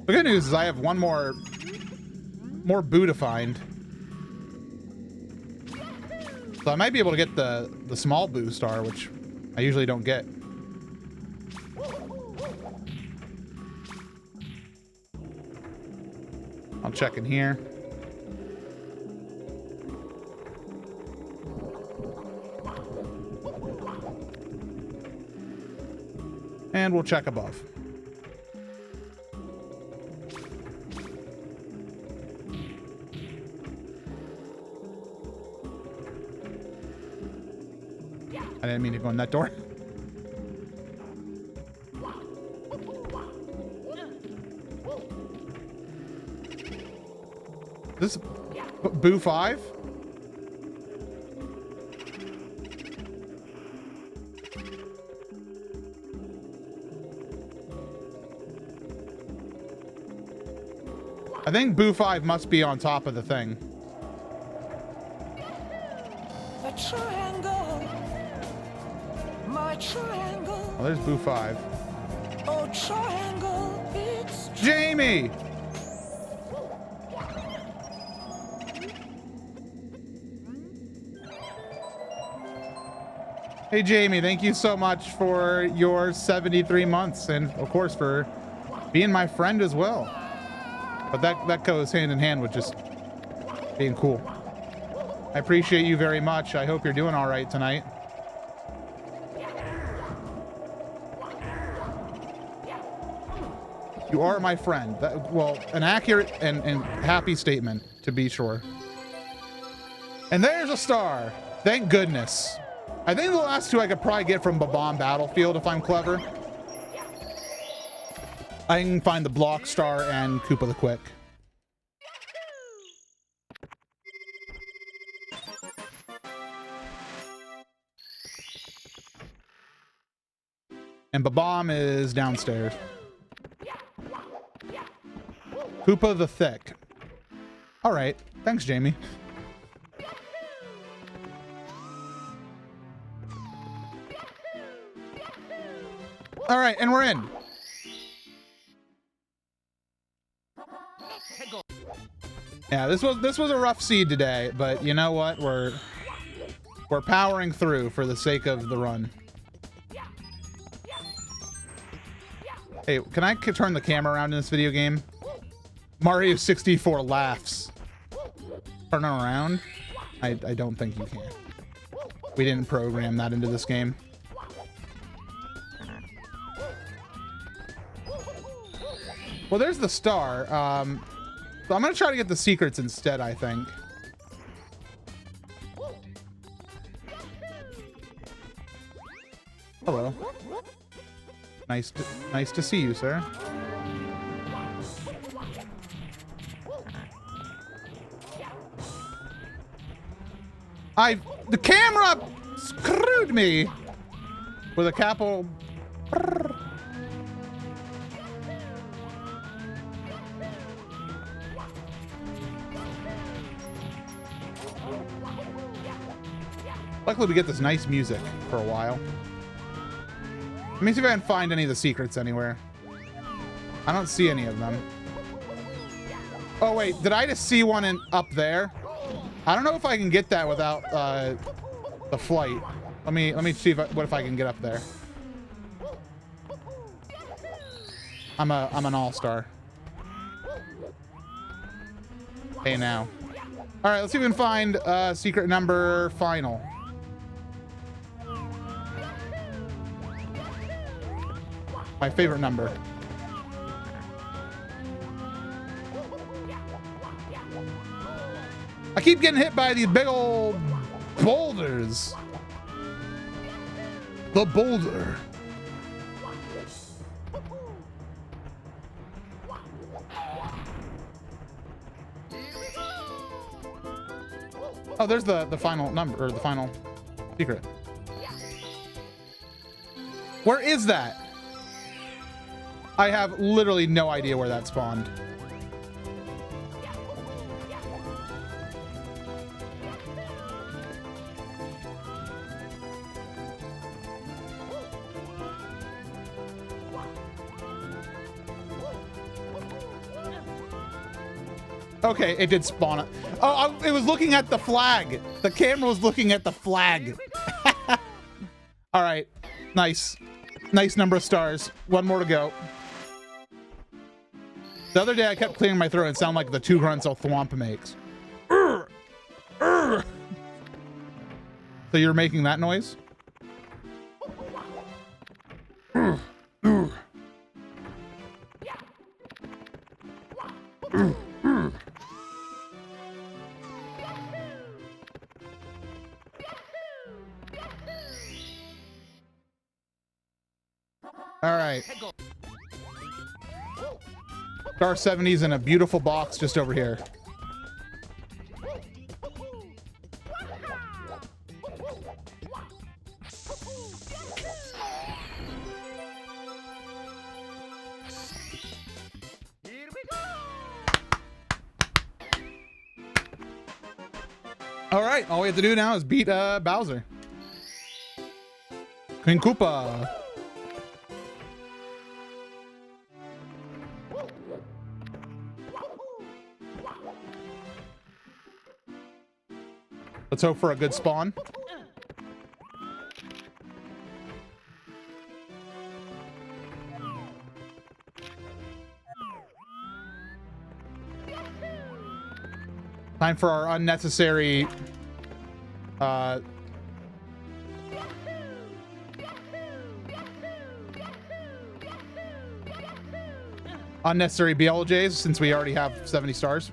The good news is I have one more boo to find. So I might be able to get the small boo star, which I usually don't get. I'll check in here. And we'll check above. I didn't mean to go in that door. This Boo 5? I think Boo 5 must be on top of the thing. The triangle. My triangle. Oh, there's Boo 5. Oh, triangle. It's Jamie! Hey, Jamie, thank you so much for your 73 months and, of course, for being my friend as well. But that goes hand in hand with just being cool. I appreciate you very much. I hope you're doing all right tonight. You are my friend. Well, an accurate and happy statement, to be sure. And there's a star. Thank goodness. I think the last two I could probably get from Babam Battlefield if I'm clever. I can find the Block Star and Koopa the Quick. And Babam is downstairs. Koopa the Thick. All right. Thanks, Jamie. All right, and we're in. Yeah, this was a rough seed today, but you know what? We're powering through for the sake of the run. Hey, can I turn the camera around in this video game? Mario 64 laughs. Turn it around? I don't think you can. We didn't program that into this game. Well, there's the star. So I'm gonna try to get the secrets instead, I think. Hello. Nice to see you, sir. The camera screwed me with a capital. Luckily, we get this nice music for a while. Let me see if I can find any of the secrets anywhere. I don't see any of them. Oh wait, did I just see one up there? I don't know if I can get that without the flight. Let me see what if I can get up there. I'm an all-star. Hey, now. All right, let's see if we can find secret number final. My favorite number. I keep getting hit by these big old boulders. The boulder. Oh, there's the final number, or the final secret. Where is that? I have literally no idea where that spawned. Okay, it did spawn it. Oh, it was looking at the flag. The camera was looking at the flag. All right, nice. Nice number of stars. One more to go. The other day I kept clearing my throat and it sounded like the two grunts a thwomp makes. So you're making that noise? All right. Star 70's in a beautiful box just over here. Here we go. All right, all we have to do now is beat Bowser. Queen Koopa. Let's hope for a good spawn. Time for our unnecessary unnecessary BLJs since we already have 70 stars.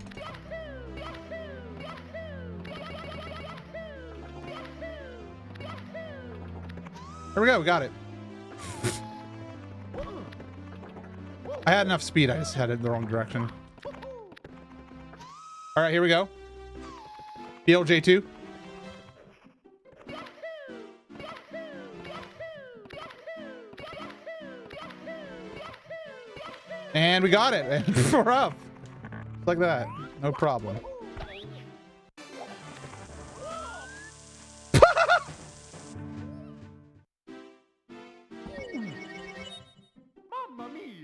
There we go, we got it. I had enough speed, I just had it in the wrong direction. All right, here we go. BLJ2. And we got it, and we're up. Just like that, no problem.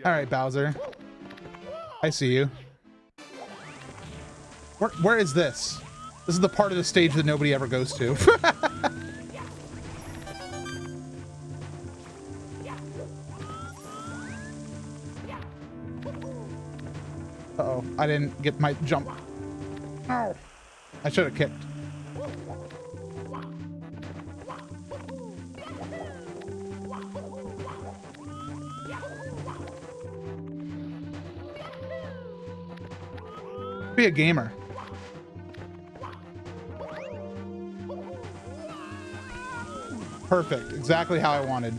All right, Bowser. I see you. Where is this? This is the part of the stage that nobody ever goes to. Uh-oh, I didn't get my jump. Ow. I should have kicked. Be a gamer. Perfect. Exactly how I wanted.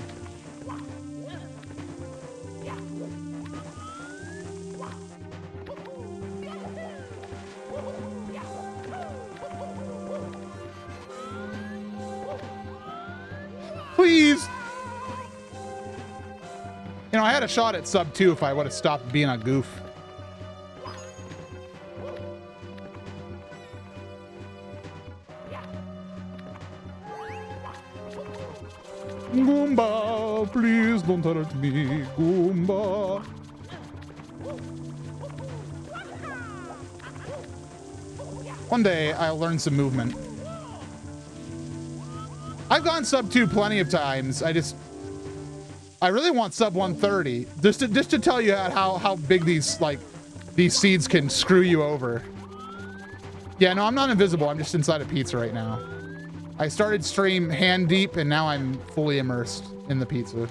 Please. You know, I had a shot at sub 2 if I would have stopped being a goof. Goomba, please don't hurt me, Goomba. One day I'll learn some movement. I've gone sub 2 plenty of times. I really want sub 130 just to tell you how big these seeds can screw you over. Yeah, no, I'm not invisible. I'm just inside a pizza right now. I started stream hand deep, and now I'm fully immersed in the pizza.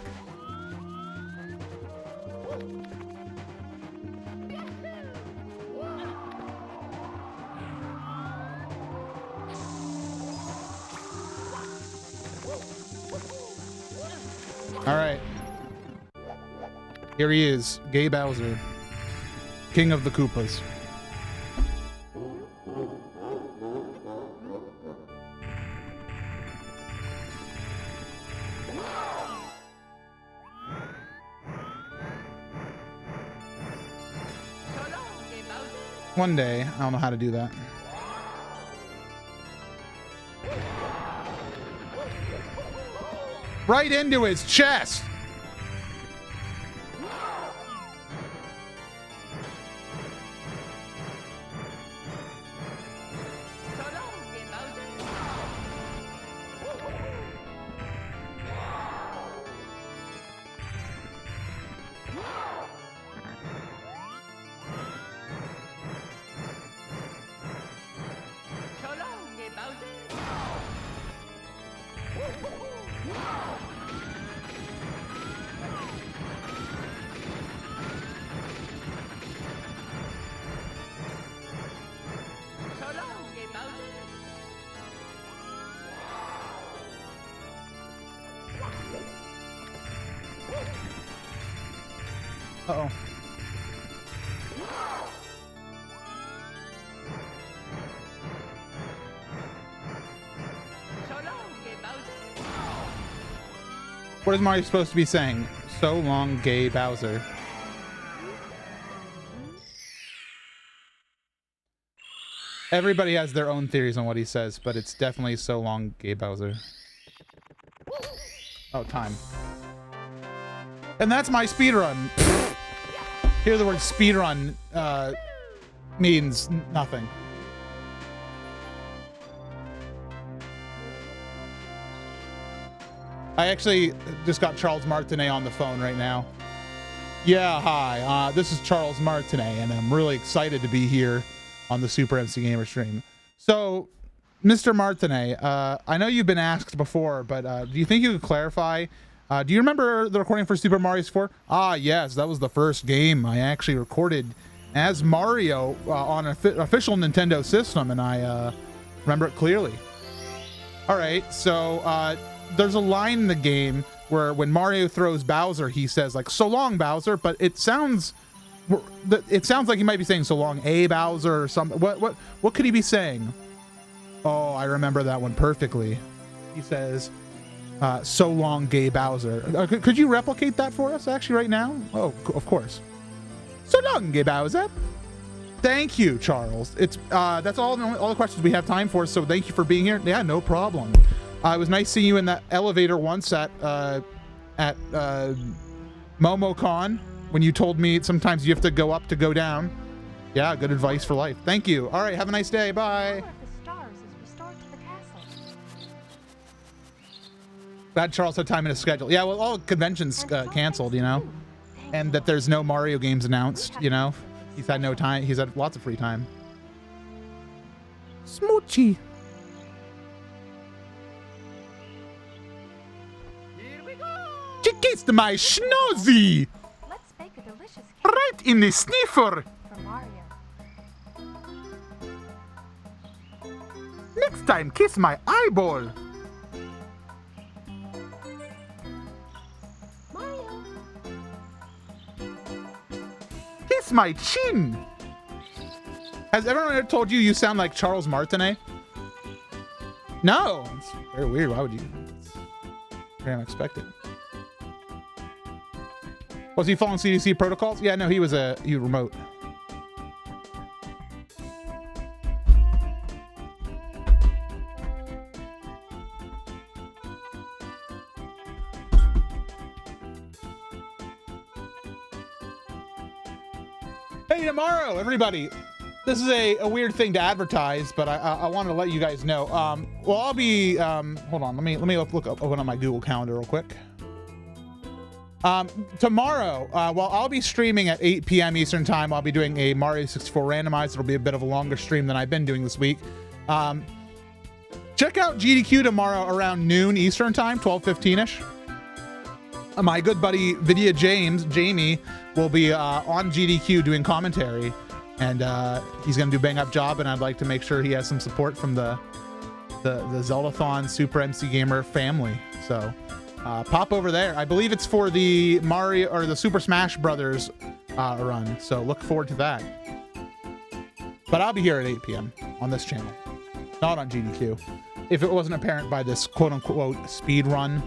All right. Here he is, Gay Bowser, King of the Koopas. One day, I don't know how to do that. Right into his chest. Uh-oh. What is Mario supposed to be saying? So long, Gay Bowser. Everybody has their own theories on what he says, but it's definitely so long, Gay Bowser. Oh, time. And that's my speedrun. Hear the word speedrun means nothing. I actually just got Charles Martinet on the phone right now. Yeah, hi. This is Charles Martinet, and I'm really excited to be here on the Super MC Gamer stream. So, Mr. Martinet, I know you've been asked before, but do you think you could clarify? Do you remember the recording for Super Mario 4? Ah, yes, that was the first game I actually recorded as Mario on an official Nintendo system, and I remember it clearly. All right, so there's a line in the game where when Mario throws Bowser, he says like "So long, Bowser," but it sounds like he might be saying "So long, a Bowser" or something. What could he be saying? Oh, I remember that one perfectly. He says, "So long, Gay Bowser." Could you replicate that for us actually right now? Oh, of course. So long, Gay Bowser. Thank you, Charles. It's that's all the questions we have time for. So thank you for being here. Yeah, no problem. It was nice seeing you in that elevator once at MomoCon when you told me sometimes you have to go up to go down. Yeah, good advice for life. Thank you. All right, have a nice day. Bye. Glad Charles had time in his schedule. Yeah, well, all conventions canceled, you know, and that there's no Mario games announced, you know. He's had no time. He's had lots of free time. Smoochie. She kissed my schnozy. Let's bake a delicious cake Right in the sniffer. for Mario. Next time, kiss my eyeball. Mario. Kiss my chin. Has everyone ever told you you sound like Charles Martinet? No. It's very weird. Why would you? It's very unexpected. Was he following CDC protocols? Yeah, no, he was remote. Hey, tomorrow, everybody. This is a weird thing to advertise, but I want to let you guys know. Well, I'll be hold on. Let me open up my Google Calendar real quick. Tomorrow, well, I'll be streaming at 8 p.m. Eastern time. I'll be doing a Mario 64 randomized. It'll be a bit of a longer stream than I've been doing this week. Check out GDQ tomorrow around noon Eastern time, 12:15ish. My good buddy Vidya Jamie, will be on GDQ doing commentary, and he's gonna do a bang up job. And I'd like to make sure he has some support from the Zeldathon Super MC Gamer family. So pop over there. I believe it's for the Mario or the Super Smash Brothers run. So look forward to that. But I'll be here at 8 p.m. on this channel, not on GDQ. If it wasn't apparent by this quote unquote speed run.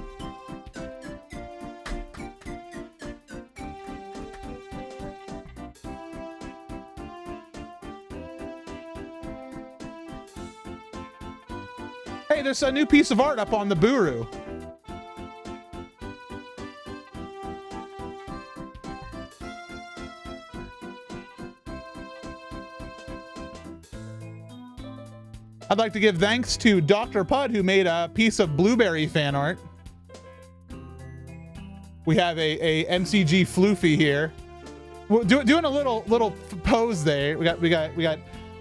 Hey, there's a new piece of art up on the Buru. I'd like to give thanks to Dr. Pud, who made a piece of Blueberry fan art. We have a MCG Floofy here. We're doing a little pose there. We got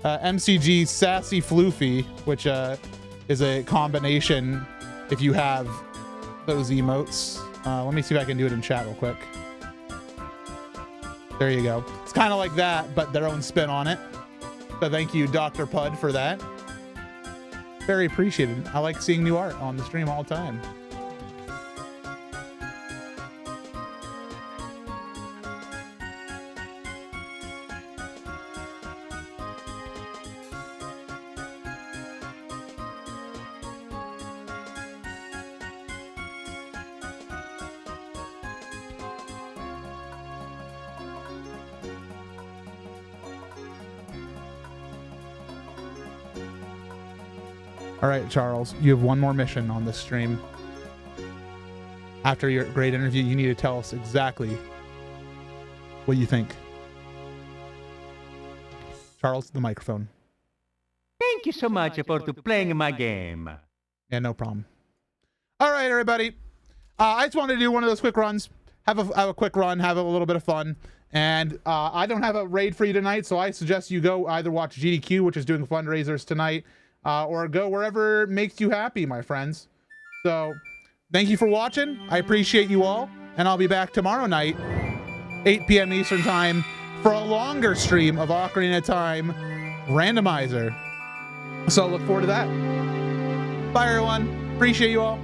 MCG Sassy Floofy, which is a combination if you have those emotes. Let me see if I can do it in chat real quick. There you go. It's kind of like that, but their own spin on it. So thank you, Dr. Pud, for that. Very appreciated. I like seeing new art on the stream all the time. All right, Charles, you have one more mission on this stream. After your great interview, you need to tell us exactly what you think. Charles, the microphone. Thank you so much for playing my game. Yeah, no problem. All right, everybody. I just wanted to do one of those quick runs. Have a quick run, have a little bit of fun. And I don't have a raid for you tonight, so I suggest you go either watch GDQ, which is doing fundraisers tonight, or go wherever makes you happy, my friends. So thank you for watching. I appreciate you all. And I'll be back tomorrow night, 8 p.m. Eastern time, for a longer stream of Ocarina of Time Randomizer. So look forward to that. Bye, everyone. Appreciate you all.